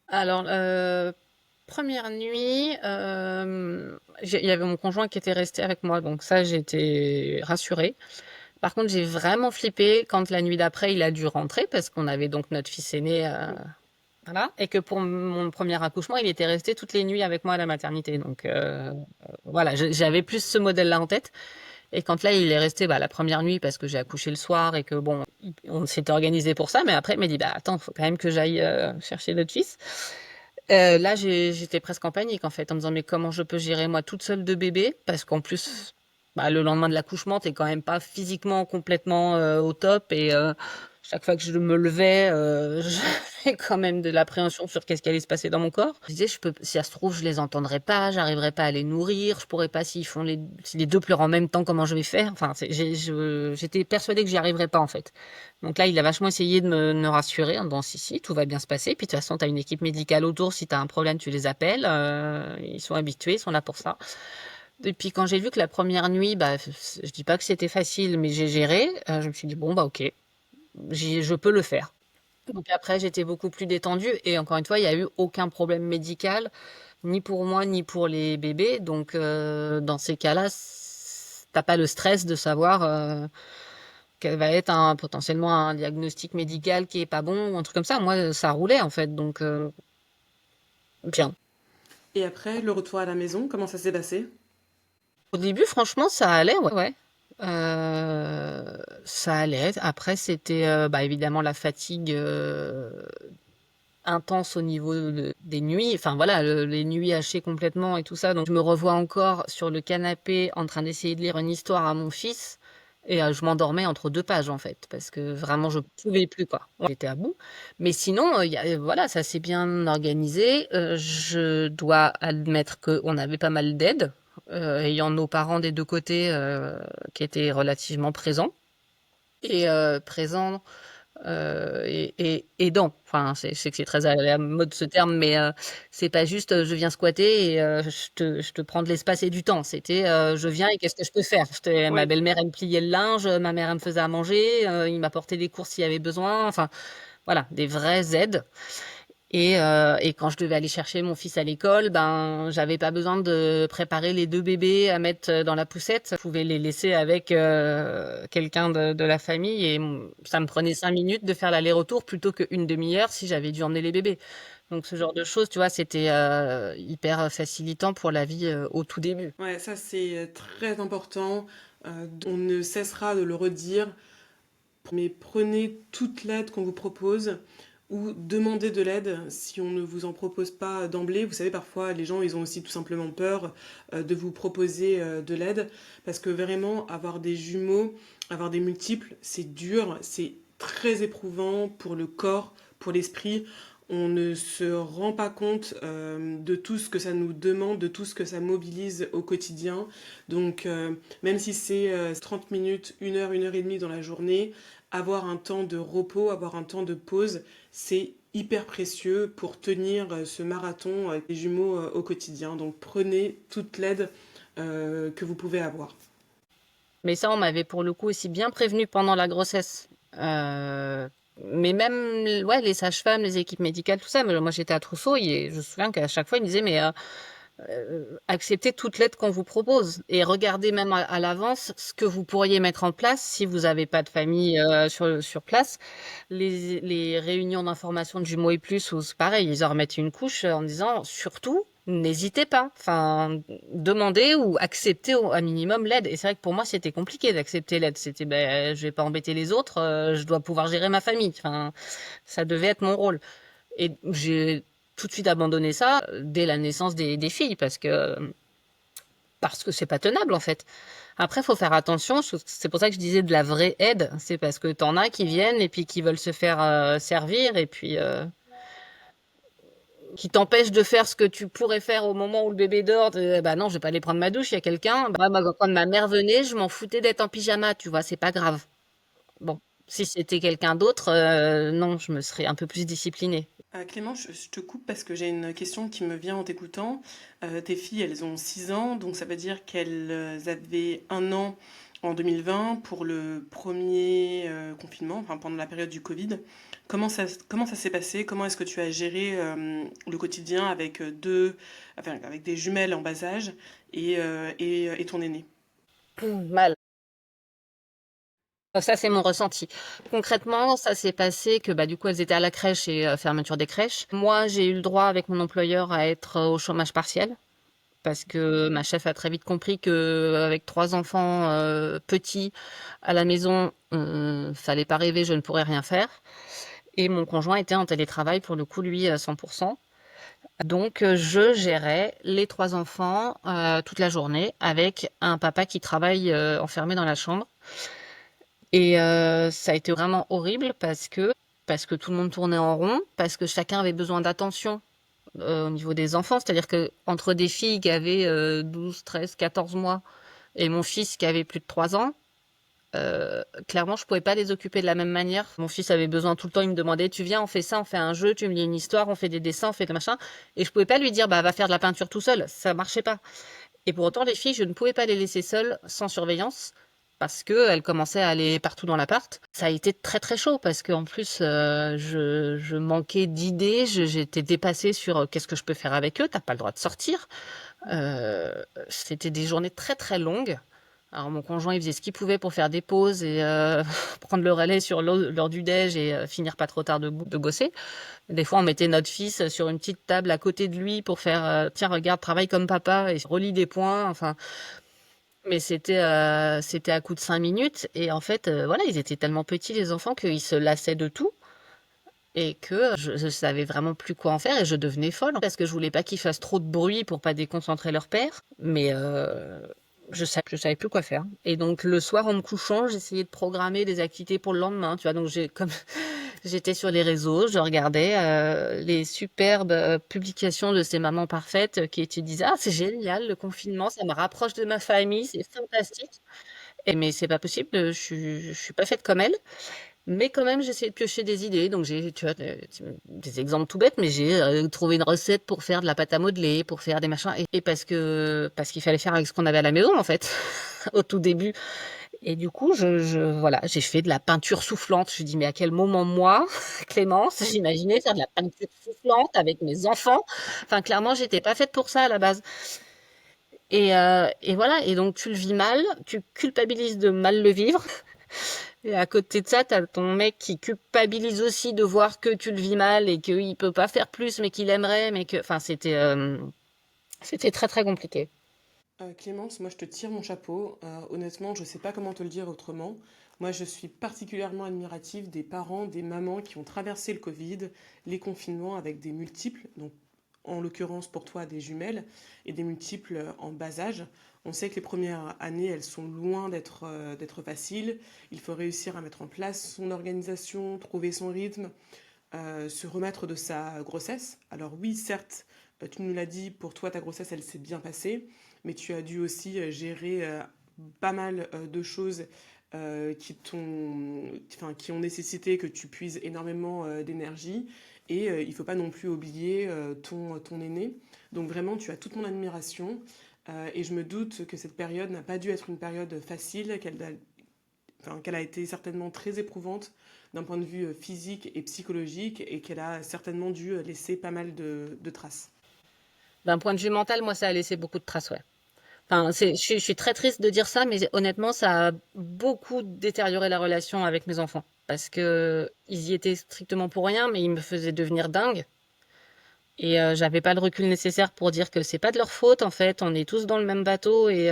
Alors, première nuit, il y avait mon conjoint qui était resté avec moi, donc ça, j'étais rassurée. Par contre, j'ai vraiment flippé quand la nuit d'après, il a dû rentrer parce qu'on avait donc notre fils aîné, Mm. voilà, et que pour mon premier accouchement, il était resté toutes les nuits avec moi à la maternité. Donc voilà, j'avais plus ce modèle-là en tête. Et quand là, il est resté la première nuit parce que j'ai accouché le soir et que bon, on s'était organisé pour ça. Mais après, il m'a dit, bah attends, faut quand même que j'aille chercher notre fils. Là, j'étais presque en panique en fait, en me disant mais comment je peux gérer moi toute seule deux bébés? Parce qu'en plus, le lendemain de l'accouchement, t'es quand même pas physiquement complètement au top et chaque fois que je me levais, j'avais quand même de l'appréhension sur qu'est-ce qui allait se passer dans mon corps. Je disais, si ça se trouve, je les entendrai pas, j'arriverai pas à les nourrir, je pourrais pas si les deux pleurent en même temps, comment je vais faire? Enfin, j'étais persuadée que j'y arriverais pas en fait. Donc là, il a vachement essayé de me rassurer en disant si, tout va bien se passer. Puis de toute façon, tu as une équipe médicale autour. Si tu as un problème, tu les appelles. Ils sont habitués, ils sont là pour ça. Et puis quand j'ai vu que la première nuit, je dis pas que c'était facile, mais j'ai géré, je me suis dit, bon, bah ok, je peux le faire. Donc après, j'étais beaucoup plus détendue. Et encore une fois, il n'y a eu aucun problème médical, ni pour moi, ni pour les bébés. Donc dans ces cas-là, t'as pas le stress de savoir quel va être potentiellement un diagnostic médical qui est pas bon ou un truc comme ça. Moi, ça roulait en fait, donc bien. Et après, le retour à la maison, comment ça s'est passé? Au début, franchement, ça allait, ouais. Ouais. Ça allait. Après, c'était évidemment la fatigue intense au niveau des nuits. Enfin voilà, les nuits hachées complètement et tout ça. Donc je me revois encore sur le canapé en train d'essayer de lire une histoire à mon fils. Et je m'endormais entre deux pages en fait, parce que vraiment je pouvais plus quoi. Ouais, j'étais à bout. Mais sinon, voilà, ça s'est bien organisé. Je dois admettre qu'on avait pas mal d'aide, ayant nos parents des deux côtés qui étaient relativement présents. Et présents et aidant. Enfin, je sais que c'est très à la mode ce terme, mais c'est pas juste je viens squatter et je te prends de l'espace et du temps. C'était je viens et qu'est-ce que je peux faire? Ma Oui. belle-mère, elle me pliait le linge, ma mère, elle me faisait à manger, il m'apportait des courses s'il y avait besoin. Enfin, voilà, des vraies aides. Et quand je devais aller chercher mon fils à l'école, j'avais pas besoin de préparer les deux bébés à mettre dans la poussette. Je pouvais les laisser avec quelqu'un de la famille et ça me prenait 5 minutes de faire l'aller-retour plutôt qu'une demi-heure si j'avais dû emmener les bébés. Donc ce genre de choses, tu vois, c'était hyper facilitant pour la vie au tout début. Ouais, ça c'est très important. On ne cessera de le redire, mais prenez toute l'aide qu'on vous propose ou demandez de l'aide si on ne vous en propose pas d'emblée. Vous savez, parfois les gens ils ont aussi tout simplement peur de vous proposer de l'aide parce que vraiment avoir des jumeaux, avoir des multiples, c'est dur, c'est très éprouvant pour le corps, pour l'esprit. On ne se rend pas compte de tout ce que ça nous demande, de tout ce que ça mobilise au quotidien. Donc, même si c'est 30 minutes, une heure et demie dans la journée, avoir un temps de repos, avoir un temps de pause, c'est hyper précieux pour tenir ce marathon avec les jumeaux au quotidien. Donc, prenez toute l'aide que vous pouvez avoir. Mais ça, on m'avait pour le coup aussi bien prévenu pendant la grossesse. Mais même, ouais, les sages-femmes, les équipes médicales, tout ça. Mais moi, j'étais à Trousseau et je me souviens qu'à chaque fois, ils me disaient, mais acceptez toute l'aide qu'on vous propose et regardez même à l'avance ce que vous pourriez mettre en place si vous n'avez pas de famille sur place. Les réunions d'information de Jumeaux et Plus, où c'est pareil, ils en remettent une couche en disant surtout, n'hésitez pas. Enfin, demandez ou acceptez un minimum l'aide. Et c'est vrai que pour moi, c'était compliqué d'accepter l'aide. C'était, je vais pas embêter les autres, je dois pouvoir gérer ma famille. Enfin, ça devait être mon rôle. Et j'ai tout de suite abandonné ça dès la naissance des filles parce que c'est pas tenable en fait. Après, faut faire attention. C'est pour ça que je disais de la vraie aide. C'est parce que t'en as qui viennent et puis qui veulent se faire servir et puis qui t'empêchent de faire ce que tu pourrais faire au moment où le bébé dort. Bah non, je vais pas aller prendre ma douche. Il y a quelqu'un. Bah, moi, quand ma mère venait, je m'en foutais d'être en pyjama. Tu vois, c'est pas grave. Bon, si c'était quelqu'un d'autre, non, je me serais un peu plus disciplinée. Clément, je te coupe parce que j'ai une question qui me vient en t'écoutant. Tes filles, elles ont 6 ans, donc ça veut dire qu'elles avaient 1 an en 2020 pour le premier confinement, enfin pendant la période du Covid. Comment ça s'est passé? Comment est-ce que tu as géré le quotidien avec enfin, avec des jumelles en bas âge et ton aîné? Mal. Ça, c'est mon ressenti. Concrètement, ça s'est passé que, bah, du coup, elles étaient à la crèche et fermeture des crèches. Moi, j'ai eu le droit avec mon employeur à être au chômage partiel parce que ma chef a très vite compris que avec 3 enfants petits à la maison, fallait pas rêver, je ne pourrais rien faire. Et mon conjoint était en télétravail pour le coup, lui, à 100%. Donc, je gérais les 3 enfants toute la journée avec un papa qui travaille enfermé dans la chambre. Et ça a été vraiment horrible parce que tout le monde tournait en rond, parce que chacun avait besoin d'attention au niveau des enfants. C'est-à-dire que entre des filles qui avaient 12, 13, 14 mois et mon fils qui avait plus de 3 ans, clairement, je pouvais pas les occuper de la même manière. Mon fils avait besoin tout le temps, il me demandait, tu viens, on fait ça, on fait un jeu, tu me lis une histoire, on fait des dessins, on fait des machins. Et je pouvais pas lui dire, bah, va faire de la peinture tout seul. Ça marchait pas. Et pour autant, les filles, je ne pouvais pas les laisser seules sans surveillance parce que elles commençaient à aller partout dans l'appart. Ça a été très très chaud parce qu'en plus, je manquais d'idées, j'étais dépassée sur qu'est-ce que je peux faire avec eux. T'as pas le droit de sortir. C'était des journées très très longues. Alors mon conjoint, il faisait ce qu'il pouvait pour faire des pauses et prendre le relais sur l'heure du déj et finir pas trop tard de bosser. Des fois, on mettait notre fils sur une petite table à côté de lui pour faire tiens, regarde, travaille comme papa et relie des points. Enfin, mais c'était à coup de 5 minutes. Et en fait, voilà, ils étaient tellement petits, les enfants, qu'ils se lassaient de tout. Et que je savais vraiment plus quoi en faire et je devenais folle parce que je voulais pas qu'ils fassent trop de bruit pour pas déconcentrer leur père. Mais je savais plus quoi faire. Et donc le soir en me couchant, j'essayais de programmer des activités pour le lendemain. Tu vois, donc comme j'étais sur les réseaux, je regardais les superbes publications de ces mamans parfaites qui te disaient ah c'est génial le confinement, ça me rapproche de ma famille, c'est fantastique. Et mais c'est pas possible, je suis pas faite comme elle. Mais quand même, j'essayais de piocher des idées. Donc, tu vois, des exemples tout bêtes, mais j'ai trouvé une recette pour faire de la pâte à modeler, pour faire des machins. Et parce qu'il fallait faire avec ce qu'on avait à la maison, en fait, au tout début. Et du coup, voilà, j'ai fait de la peinture soufflante. Je me dis, mais à quel moment, moi, Clémence, j'imaginais faire de la peinture soufflante avec mes enfants. Enfin, clairement, j'étais pas faite pour ça à la base. Et voilà. Et donc, tu le vis mal, tu culpabilises de mal le vivre. Et à côté de ça, t'as ton mec qui culpabilise aussi de voir que tu le vis mal et qu'il peut pas faire plus, mais qu'il aimerait, enfin, c'était très très compliqué. Clémence, moi je te tire mon chapeau. Honnêtement, je sais pas comment te le dire autrement. Moi, je suis particulièrement admirative des parents, des mamans qui ont traversé le Covid, les confinements avec des multiples, donc en l'occurrence pour toi des jumelles, et des multiples en bas âge. On sait que les premières années, elles sont loin d'être faciles. Il faut réussir à mettre en place son organisation, trouver son rythme, se remettre de sa grossesse. Alors oui, certes, tu nous l'as dit, pour toi, ta grossesse, elle s'est bien passée, mais tu as dû aussi gérer pas mal de choses enfin, qui ont nécessité que tu puises énormément d'énergie. Et il ne faut pas non plus oublier ton aîné. Donc vraiment, tu as toute mon admiration. Et je me doute que cette période n'a pas dû être une période facile, qu'elle a été certainement très éprouvante d'un point de vue physique et psychologique et qu'elle a certainement dû laisser pas mal de traces. D'un point de vue mental, moi, ça a laissé beaucoup de traces, ouais. Enfin, je suis très triste de dire ça, mais honnêtement, ça a beaucoup détérioré la relation avec mes enfants. Parce que ils y étaient strictement pour rien, mais ils me faisaient devenir dingue. Et j'avais pas le recul nécessaire pour dire que c'est pas de leur faute, en fait. On est tous dans le même bateau et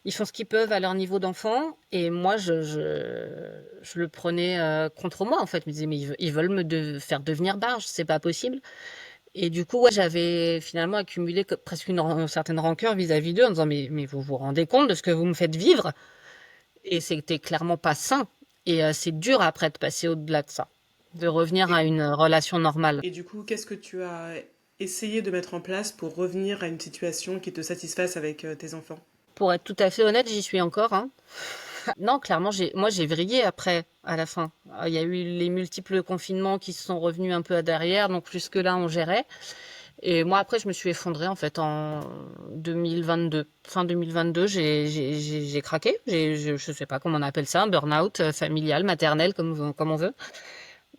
ils font ce qu'ils peuvent à leur niveau d'enfant. Et moi, je le prenais contre moi, en fait. Je me disais, mais ils veulent faire devenir barge, c'est pas possible. Et du coup, ouais, j'avais finalement accumulé presque une certaine rancœur vis-à-vis d'eux en disant, mais vous vous rendez compte de ce que vous me faites vivre? Et c'était clairement pas sain. Et c'est dur après de passer au-delà de ça, de revenir à Et, une relation normale. et du coup, qu'est-ce que tu as essayé de mettre en place pour revenir à une situation qui te satisfasse avec tes enfants? Pour être tout à fait honnête, j'y suis encore, hein. Non, clairement, moi, j'ai vrillé après, à la fin. Il y a eu les multiples confinements qui se sont revenus un peu à derrière, donc jusque-là, on gérait. Et moi, après, je me suis effondrée, en fait, en 2022. Fin 2022, j'ai craqué. Je sais pas comment on appelle ça, un burn-out familial, maternel, comme on veut.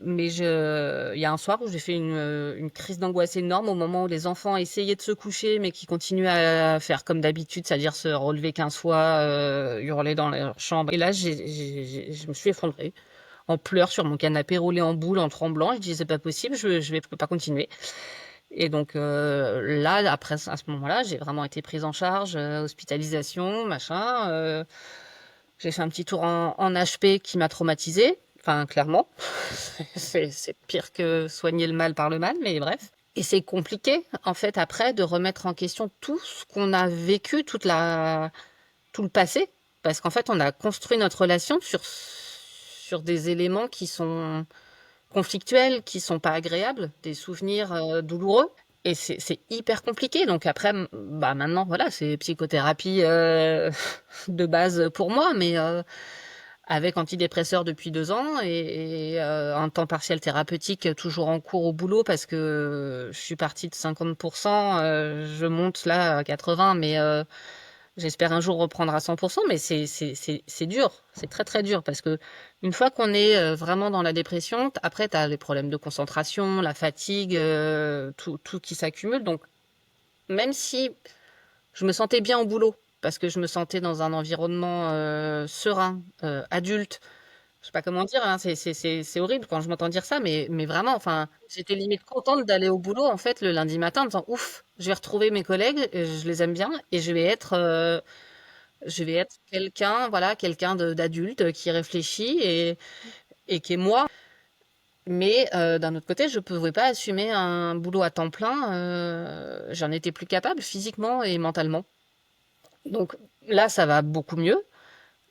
Il y a un soir où j'ai fait une crise d'angoisse énorme au moment où les enfants essayaient de se coucher, mais qui continuaient à faire comme d'habitude, c'est-à-dire se relever 15 fois, hurler dans leur chambre. Et là, je me suis effondrée en pleurs sur mon canapé, roulé en boule, en tremblant. Je disais, c'est pas possible, peux pas continuer. Et donc là, après, à ce moment-là, j'ai vraiment été prise en charge, hospitalisation, machin. J'ai fait un petit tour en HP qui m'a traumatisée. Enfin, clairement, c'est pire que soigner le mal par le mal, mais bref. Et c'est compliqué, en fait, après, de remettre en question tout ce qu'on a vécu, tout le passé, parce qu'en fait, on a construit notre relation sur des éléments qui sont conflictuels, qui sont pas agréables, des souvenirs douloureux. Et c'est hyper compliqué. Donc après, bah maintenant, voilà, c'est psychothérapie de base pour moi, mais avec antidépresseur depuis 2 ans et un temps partiel thérapeutique toujours en cours au boulot parce que je suis partie de 50%, je monte là à 80, mais j'espère un jour reprendre à 100%, mais c'est dur, c'est très très dur parce que une fois qu'on est vraiment dans la dépression, après tu as les problèmes de concentration, la fatigue, tout qui s'accumule. Donc même si je me sentais bien au boulot parce que je me sentais dans un environnement serein, adulte, je sais pas comment dire, hein, c'est horrible quand je m'entends dire ça, mais vraiment, enfin, j'étais limite contente d'aller au boulot en fait le lundi matin en me disant ouf, je vais retrouver mes collègues, je les aime bien et je vais être quelqu'un, voilà, quelqu'un d'adulte qui réfléchit et qui est moi. Mais d'un autre côté, je ne pouvais pas assumer un boulot à temps plein. J'en étais plus capable physiquement et mentalement. Donc là, ça va beaucoup mieux,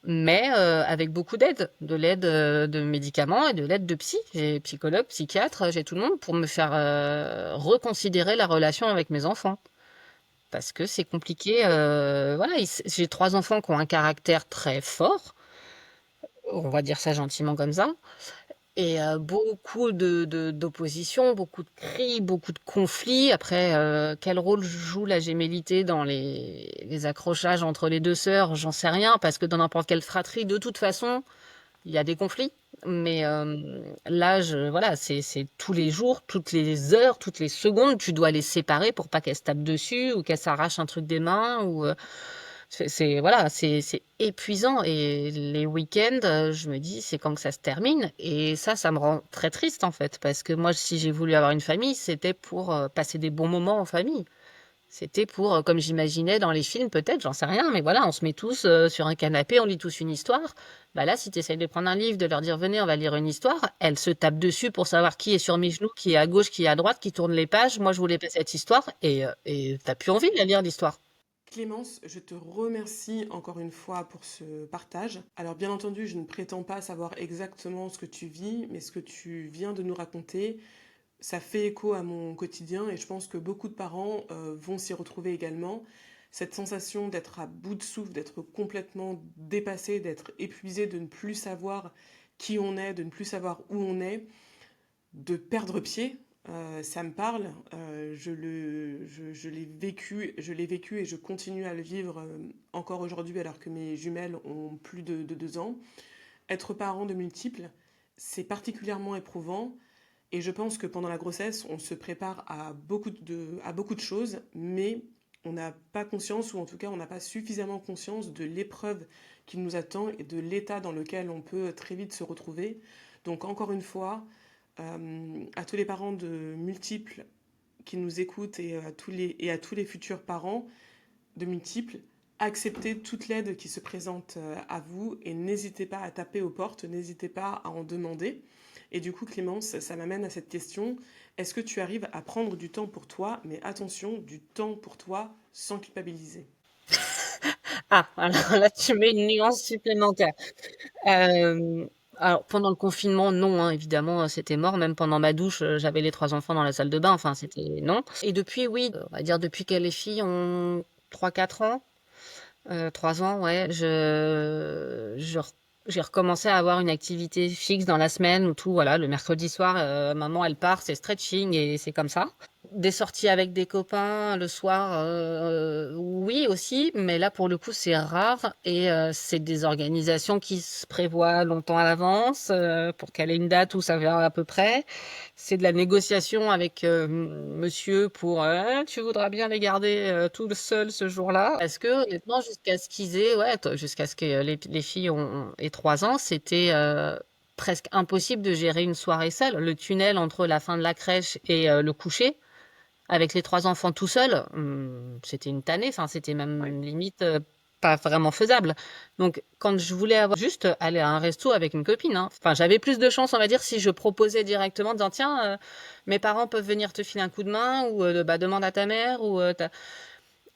mais avec beaucoup d'aide, de l'aide de médicaments et de l'aide de psy. J'ai psychologue, psychiatre, j'ai tout le monde pour me faire reconsidérer la relation avec mes enfants. Parce que c'est compliqué. Voilà, j'ai 3 enfants qui ont un caractère très fort, on va dire ça gentiment comme ça, et beaucoup d'opposition, beaucoup de cris, beaucoup de conflits. Après, quel rôle joue la gémellité dans les accrochages entre les deux sœurs? J'en sais rien, parce que dans n'importe quelle fratrie, de toute façon, il y a des conflits. Mais là, voilà, c'est tous les jours, toutes les heures, toutes les secondes, tu dois les séparer pour pas qu'elles se tapent dessus ou qu'elles s'arrachent un truc des mains ou voilà, c'est épuisant et les week-ends, je me dis c'est quand que ça se termine et ça me rend très triste en fait parce que moi si j'ai voulu avoir une famille, c'était pour passer des bons moments en famille. C'était pour comme j'imaginais dans les films peut-être, j'en sais rien, mais voilà, on se met tous sur un canapé, on lit tous une histoire. Bah là, si tu essayes de prendre un livre, de leur dire venez, on va lire une histoire, elles se tapent dessus pour savoir qui est sur mes genoux, qui est à gauche, qui est à droite, qui tourne les pages. Moi, je voulais pas cette histoire et t'as plus envie de la lire l'histoire. Clémence, je te remercie encore une fois pour ce partage. Alors bien entendu, je ne prétends pas savoir exactement ce que tu vis, mais ce que tu viens de nous raconter, ça fait écho à mon quotidien et je pense que beaucoup de parents vont s'y retrouver également. Cette sensation d'être à bout de souffle, d'être complètement dépassé, d'être épuisé, de ne plus savoir qui on est, de ne plus savoir où on est, de perdre pied, ça me parle. Je l'ai vécu et je continue à le vivre encore aujourd'hui alors que mes jumelles ont plus de 2 ans. Être parent de multiples, c'est particulièrement éprouvant. Et je pense que pendant la grossesse, on se prépare à beaucoup de choses, mais on n'a pas conscience, ou en tout cas on n'a pas suffisamment conscience de l'épreuve qui nous attend et de l'état dans lequel on peut très vite se retrouver. Donc encore une fois, à tous les parents de multiples qui nous écoutent et à tous les futurs parents de multiples, acceptez toute l'aide qui se présente à vous et n'hésitez pas à taper aux portes, n'hésitez pas à en demander. Et du coup, Clémence, ça m'amène à cette question. Est-ce que tu arrives à prendre du temps pour toi, mais attention, du temps pour toi sans culpabiliser? Ah, alors là, tu mets une nuance supplémentaire. Alors, pendant le confinement, non, hein, évidemment, c'était mort. Même pendant ma douche, j'avais les 3 enfants dans la salle de bain. Enfin, c'était non. Et depuis, oui, on va dire depuis que les filles ont 3, 4 ans, 3 ans, ouais, j'ai recommencé à avoir une activité fixe dans la semaine ou tout. Voilà, le mercredi soir, maman, elle part, c'est stretching et c'est comme ça. Des sorties avec des copains le soir, oui aussi, mais là pour le coup c'est rare et c'est des organisations qui se prévoient longtemps à l'avance pour qu'elle ait une date où ça vient à peu près. C'est de la négociation avec monsieur pour tu voudras bien les garder tout seul ce jour-là. Parce que honnêtement jusqu'à ce qu'ils aient, ouais, jusqu'à ce que les filles aient 3 ans, c'était presque impossible de gérer une soirée seule. Le tunnel entre la fin de la crèche et le coucher avec les 3 enfants tout seul, c'était une tannée. Enfin, c'était Ouais. même limite pas vraiment faisable. Donc, quand je voulais avoir juste aller à un resto avec une copine, hein, enfin, j'avais plus de chance, on va dire, si je proposais directement en disant, tiens, mes parents peuvent venir te filer un coup de main ou bah, demande à ta mère ou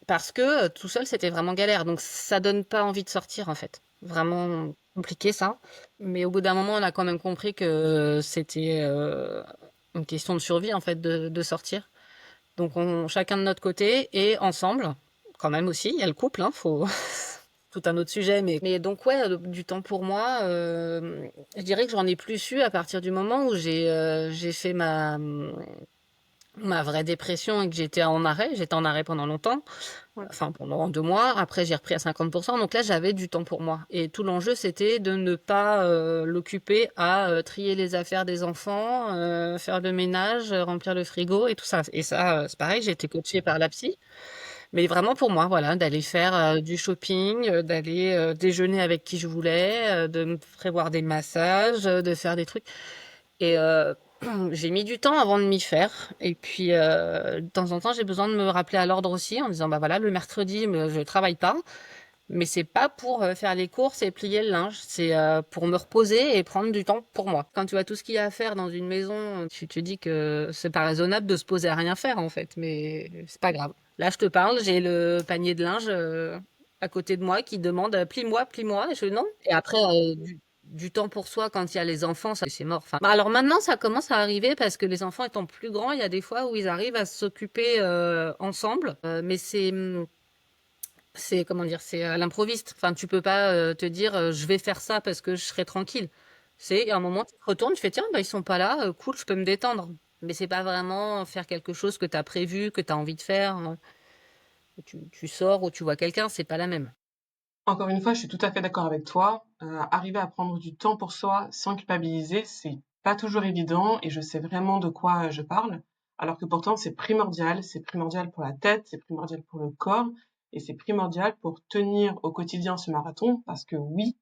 parce que tout seul, c'était vraiment galère. Donc, ça donne pas envie de sortir, en fait. Vraiment compliqué, ça. Mais au bout d'un moment, on a quand même compris que c'était une question de survie, en fait, de sortir. Donc on chacun de notre côté et ensemble, quand même aussi, il y a le couple, hein, faut tout un autre sujet, mais donc ouais, du temps pour moi, je dirais que j'en ai plus eu à partir du moment où j'ai fait ma vraie dépression et que j'étais en arrêt. J'étais en arrêt pendant longtemps, Ouais. enfin pendant 2 mois. Après, j'ai repris à 50%. Donc là, j'avais du temps pour moi. Et tout l'enjeu, c'était de ne pas l'occuper à trier les affaires des enfants, faire le ménage, remplir le frigo et tout ça. Et ça, c'est pareil, j'ai été coachée par la psy. Mais vraiment pour moi, voilà, d'aller faire du shopping, d'aller déjeuner avec qui je voulais, de me prévoir des massages, de faire des trucs. Et j'ai mis du temps avant de m'y faire. Et puis, de temps en temps, j'ai besoin de me rappeler à l'ordre aussi en disant, bah voilà, le mercredi, je travaille pas. Mais c'est pas pour faire les courses et plier le linge. C'est pour me reposer et prendre du temps pour moi. Quand tu vois tout ce qu'il y a à faire dans une maison, tu te dis que c'est pas raisonnable de se poser à rien faire, en fait. Mais c'est pas grave. Là, je te parle, j'ai le panier de linge à côté de moi qui demande plie-moi, plie-moi. Et je non. Et après, du temps pour soi quand il y a les enfants, ça, c'est mort. Enfin, bah alors maintenant, ça commence à arriver parce que les enfants étant plus grands, il y a des fois où ils arrivent à s'occuper ensemble. Mais c'est comment dire, c'est à l'improviste. Enfin, tu peux pas te dire je vais faire ça parce que je serai tranquille. C'est à un moment tu te retournes, tu fais tiens, bah ils sont pas là, cool, je peux me détendre. Mais c'est pas vraiment faire quelque chose que tu as prévu, que tu as envie de faire. Hein. Tu sors ou tu vois quelqu'un, c'est pas la même. Encore une fois, je suis tout à fait d'accord avec toi. Arriver à prendre du temps pour soi sans culpabiliser, c'est pas toujours évident et je sais vraiment de quoi je parle. Alors que pourtant, c'est primordial pour la tête, c'est primordial pour le corps et c'est primordial pour tenir au quotidien ce marathon parce que oui,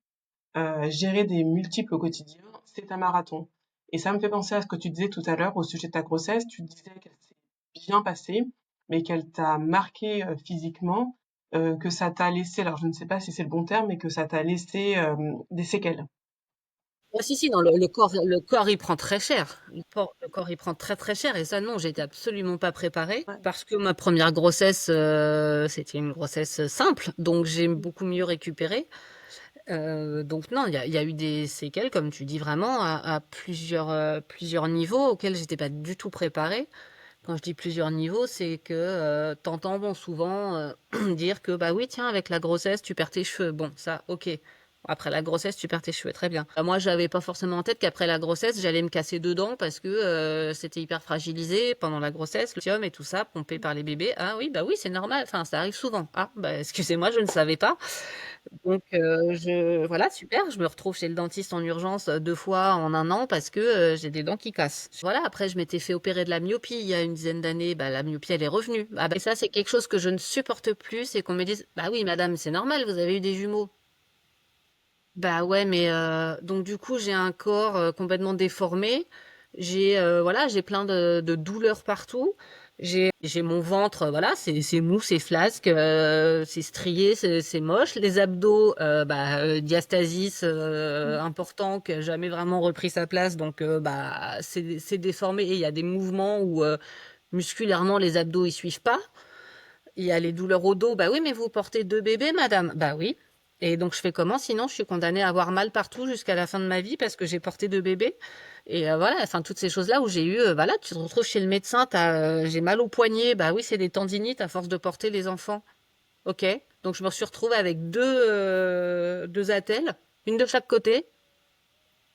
gérer des multiples au quotidien, c'est un marathon. Et ça me fait penser à ce que tu disais tout à l'heure au sujet de ta grossesse. Tu disais qu'elle s'est bien passée, mais qu'elle t'a marqué physiquement, que ça t'a laissé, alors je ne sais pas si c'est le bon terme, mais que ça t'a laissé des séquelles. Ah, si, si, non, le corps, il prend très cher. Le corps, il prend très, très cher. Et ça, non, j'étais absolument pas préparée. Ouais. Parce que ma première grossesse, c'était une grossesse simple. Donc, j'ai beaucoup mieux récupéré. Donc non, il y a eu des séquelles, comme tu dis vraiment, à plusieurs niveaux auxquels j'étais pas du tout préparée. Quand je dis plusieurs niveaux, c'est que t'entends bon, souvent dire que bah oui, tiens, avec la grossesse, tu perds tes cheveux. Bon, ça, ok. Après la grossesse, tu perds tes cheveux, très bien. Moi, j'avais pas forcément en tête qu'après la grossesse, j'allais me casser deux dents parce que c'était hyper fragilisé pendant la grossesse, le lithium et tout ça, pompé par les bébés. Ah oui, bah oui, c'est normal. Enfin, ça arrive souvent. Ah, bah excusez-moi, je ne savais pas. Donc, voilà, super, je me retrouve chez le dentiste en urgence 2 fois en 1 an parce que j'ai des dents qui cassent. Voilà, après, je m'étais fait opérer de la myopie il y a une dizaine d'années. Bah, la myopie, elle est revenue. Ah, bah, et ça, c'est quelque chose que je ne supporte plus, c'est qu'on me dise, bah oui, madame, c'est normal, vous avez eu des jumeaux. Bah ouais, mais donc du coup, j'ai un corps complètement déformé. Voilà, j'ai plein de douleurs partout. J'ai mon ventre, voilà, c'est mou, c'est flasque, c'est strié, c'est moche. Les abdos, bah, diastasis important qui a jamais vraiment repris sa place, donc bah c'est déformé et il y a des mouvements où musculairement les abdos ils suivent pas. Il y a les douleurs au dos. Bah oui, mais vous portez deux bébés, madame. Bah oui. Et donc je fais comment? Sinon, je suis condamnée à avoir mal partout jusqu'à la fin de ma vie parce que j'ai porté deux bébés. Et voilà, enfin toutes ces choses-là où j'ai eu, voilà, tu te retrouves chez le médecin, j'ai mal au poignet. Bah oui, c'est des tendinites à force de porter les enfants. Ok. Donc je me suis retrouvée avec deux attelles, une de chaque côté,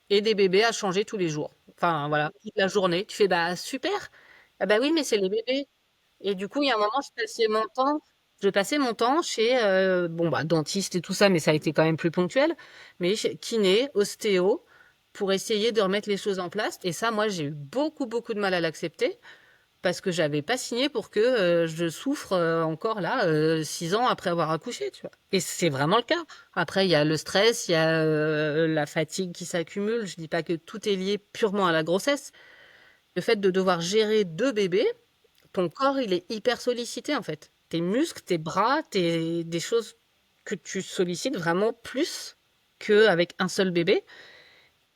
et des bébés à changer tous les jours. Enfin voilà, toute la journée. Tu fais bah super. Ah bah oui, mais c'est les bébés. Et du coup, il y a un moment, je passais mon temps chez, bon, bah, dentiste et tout ça, mais ça a été quand même plus ponctuel, mais chez kiné, ostéo, pour essayer de remettre les choses en place. Et ça, moi, j'ai eu beaucoup, beaucoup de mal à l'accepter parce que j'avais pas signé pour que je souffre encore là, 6 ans après avoir accouché, tu vois. Et c'est vraiment le cas. Après, il y a le stress, il y a la fatigue qui s'accumule. Je dis pas que tout est lié purement à la grossesse. Le fait de devoir gérer 2 bébés, ton corps, il est hyper sollicité en fait. Tes muscles, tes bras, des choses que tu sollicites vraiment plus qu'avec un seul bébé.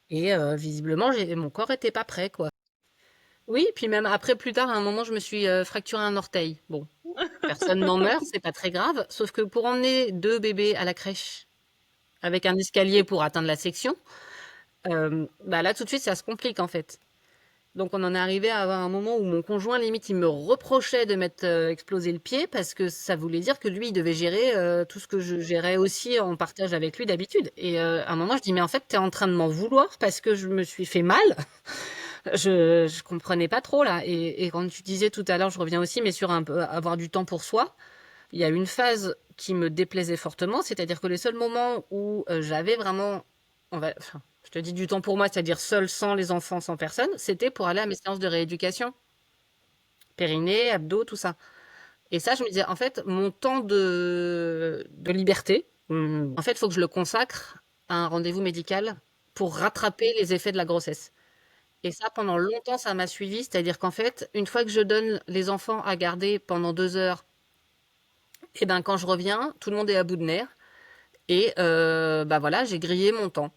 Et visiblement, mon corps était pas prêt, quoi. Oui, puis même après, plus tard, à un moment, je me suis fracturé un orteil. Bon, personne n'en meurt, c'est pas très grave. Sauf que pour emmener 2 bébés à la crèche avec un escalier pour atteindre la section, bah là, tout de suite, ça se complique en fait. Donc on en est arrivé à un moment où mon conjoint, limite, il me reprochait de m'être explosé le pied parce que ça voulait dire que lui, il devait gérer tout ce que je gérais aussi en partage avec lui d'habitude. Et à un moment, je dis, mais en fait, t'es en train de m'en vouloir parce que je me suis fait mal. Je comprenais pas trop là. Et quand tu disais tout à l'heure, je reviens aussi, mais sur un peu avoir du temps pour soi, il y a une phase qui me déplaisait fortement, c'est-à-dire que les seuls moments où j'avais vraiment, enfin, je te dis du temps pour moi, c'est-à-dire seul, sans les enfants, sans personne, c'était pour aller à mes séances de rééducation, périnée, abdos, tout ça. Et ça, je me disais, en fait, mon temps de liberté, en fait, il faut que je le consacre à un rendez-vous médical pour rattraper les effets de la grossesse. Et ça, pendant longtemps, ça m'a suivi, c'est-à-dire qu'en fait, une fois que je donne les enfants à garder pendant 2 heures, et ben quand je reviens, tout le monde est à bout de nerfs. Et bah voilà, j'ai grillé mon temps.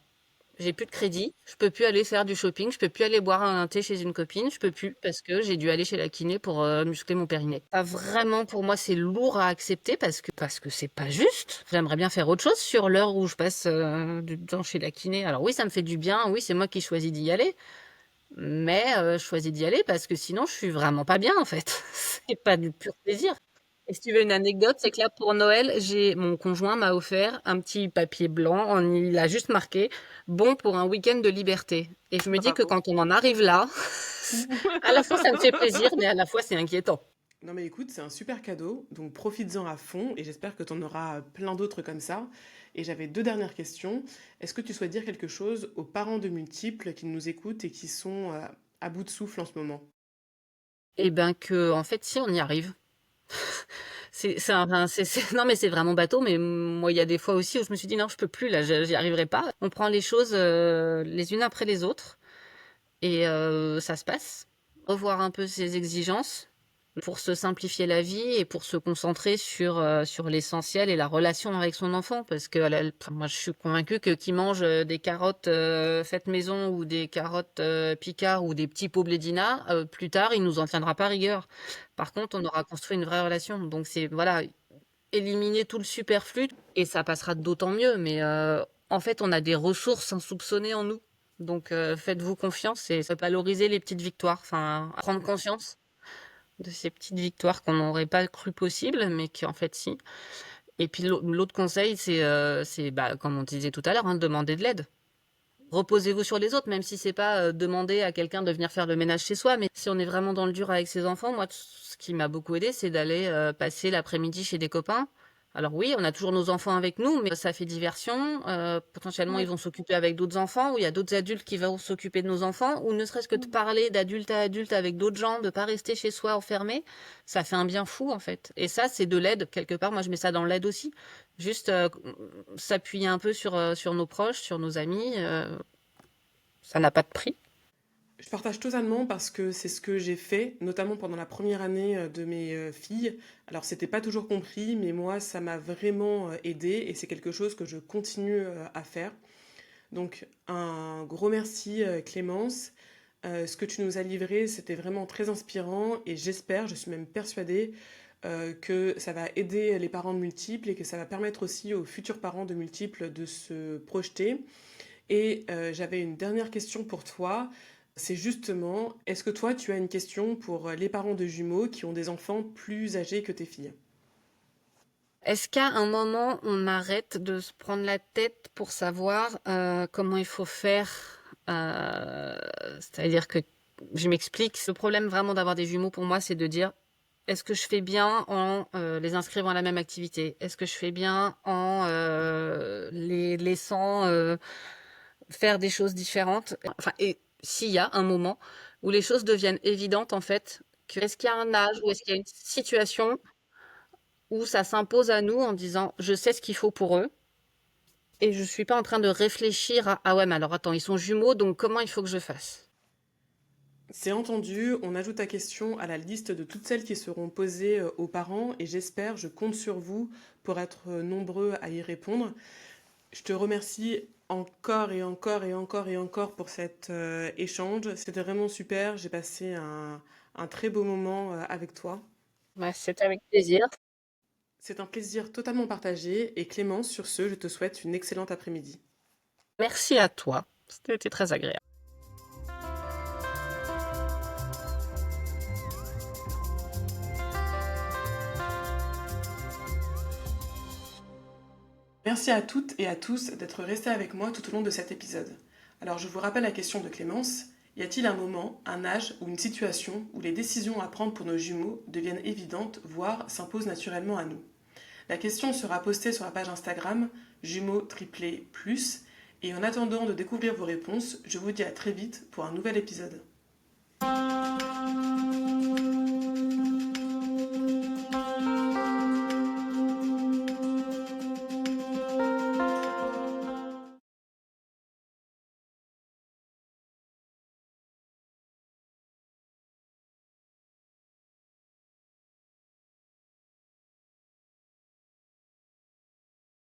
J'ai plus de crédit, je peux plus aller faire du shopping, je peux plus aller boire un thé chez une copine, je peux plus parce que j'ai dû aller chez la kiné pour muscler mon périnée. Ah, vraiment, pour moi, c'est lourd à accepter parce que c'est pas juste. J'aimerais bien faire autre chose sur l'heure où je passe du temps chez la kiné. Alors oui, ça me fait du bien, oui, c'est moi qui choisis d'y aller, mais je choisis d'y aller parce que sinon, je suis vraiment pas bien en fait. C'est pas du pur plaisir. Et si tu veux une anecdote, c'est que là, pour Noël, mon conjoint m'a offert un petit papier blanc. Il a juste marqué bon pour un week-end de liberté. Et je me dis que Bravo. quand on en arrive là, à la fois ça me fait plaisir, mais à la fois c'est inquiétant. Non mais écoute, c'est un super cadeau, donc profites-en à fond et j'espère que tu en auras plein d'autres comme ça. Et j'avais deux dernières questions. Est-ce que tu souhaites dire quelque chose aux parents de multiples qui nous écoutent et qui sont à bout de souffle en ce moment? Et ben que, en fait, si on y arrive. Non, mais c'est vraiment bateau, mais moi, il y a des fois aussi où je me suis dit non, je peux plus, là, j'y arriverai pas. On prend les choses les unes après les autres et ça se passe. Revoir un peu ses exigences pour se simplifier la vie et pour se concentrer sur l'essentiel et la relation avec son enfant. Parce que enfin, moi, je suis convaincue que qui mange des carottes faites maison ou des carottes Picard ou des petits pots Blédina, plus tard, il nous en tiendra pas rigueur. Par contre, on aura construit une vraie relation. Donc c'est, voilà, éliminer tout le superflu et ça passera d'autant mieux. Mais en fait, on a des ressources insoupçonnées en nous. Donc faites-vous confiance et valoriser les petites victoires. Enfin, prendre conscience de ces petites victoires qu'on n'aurait pas cru possibles, mais qui en fait si. Et puis l'autre conseil, c'est bah, comme on disait tout à l'heure, hein, demander de l'aide. Reposez-vous sur les autres, même si c'est pas demander à quelqu'un de venir faire le ménage chez soi. Mais si on est vraiment dans le dur avec ses enfants, moi, ce qui m'a beaucoup aidé, c'est d'aller passer l'après-midi chez des copains. Alors oui, on a toujours nos enfants avec nous, mais ça fait diversion. Potentiellement, ils Ouais. vont s'occuper avec d'autres enfants, ou il y a d'autres adultes qui vont s'occuper de nos enfants, ou ne serait-ce que de parler d'adulte à adulte avec d'autres gens, de pas rester chez soi enfermé, ça fait un bien fou en fait. Et ça, c'est de l'aide quelque part. Moi, je mets ça dans l'aide aussi. Juste s'appuyer un peu sur nos proches, sur nos amis. Ça n'a pas de prix. Je partage totalement parce que c'est ce que j'ai fait, notamment pendant la première année de mes filles. Alors, c'était pas toujours compris, mais moi, ça m'a vraiment aidé et c'est quelque chose que je continue à faire. Donc, un gros merci, Clémence. Ce que tu nous as livré, c'était vraiment très inspirant et j'espère, je suis même persuadée, que ça va aider les parents de multiples et que ça va permettre aussi aux futurs parents de multiples de se projeter. Et j'avais une dernière question pour toi. C'est justement, est-ce que toi, tu as une question pour les parents de jumeaux qui ont des enfants plus âgés que tes filles? Est-ce qu'à un moment, on arrête de se prendre la tête pour savoir comment il faut faire? C'est-à-dire que Je m'explique. Le problème vraiment d'avoir des jumeaux pour moi, c'est de dire est-ce que je fais bien en les inscrivant à la même activité? Est-ce que je fais bien en les laissant faire des choses différentes? Enfin, et s'il y a un moment où les choses deviennent évidentes, en fait, est-ce qu'il y a un âge ou est-ce qu'il y a une situation où ça s'impose à nous en disant je sais ce qu'il faut pour eux et je suis pas en train de réfléchir à ah ouais, mais alors attends, ils sont jumeaux, donc comment il faut que je fasse? C'est entendu, on ajoute ta question à la liste de toutes celles qui seront posées aux parents et j'espère, je compte sur vous pour être nombreux à y répondre. Je te remercie encore et encore et encore et encore pour cet échange. C'était vraiment super, j'ai passé un très beau moment avec toi. Ouais, c'est avec plaisir. C'est un plaisir totalement partagé et Clémence, sur ce, je te souhaite une excellente après-midi. Merci à toi. C'était très agréable. Merci à toutes et à tous d'être restés avec moi tout au long de cet épisode. Alors je vous rappelle la question de Clémence. Y a-t-il un moment, un âge ou une situation où les décisions à prendre pour nos jumeaux deviennent évidentes, voire s'imposent naturellement à nous? La question sera postée sur la page Instagram jumeaux triplés plus et en attendant de découvrir vos réponses, je vous dis à très vite pour un nouvel épisode.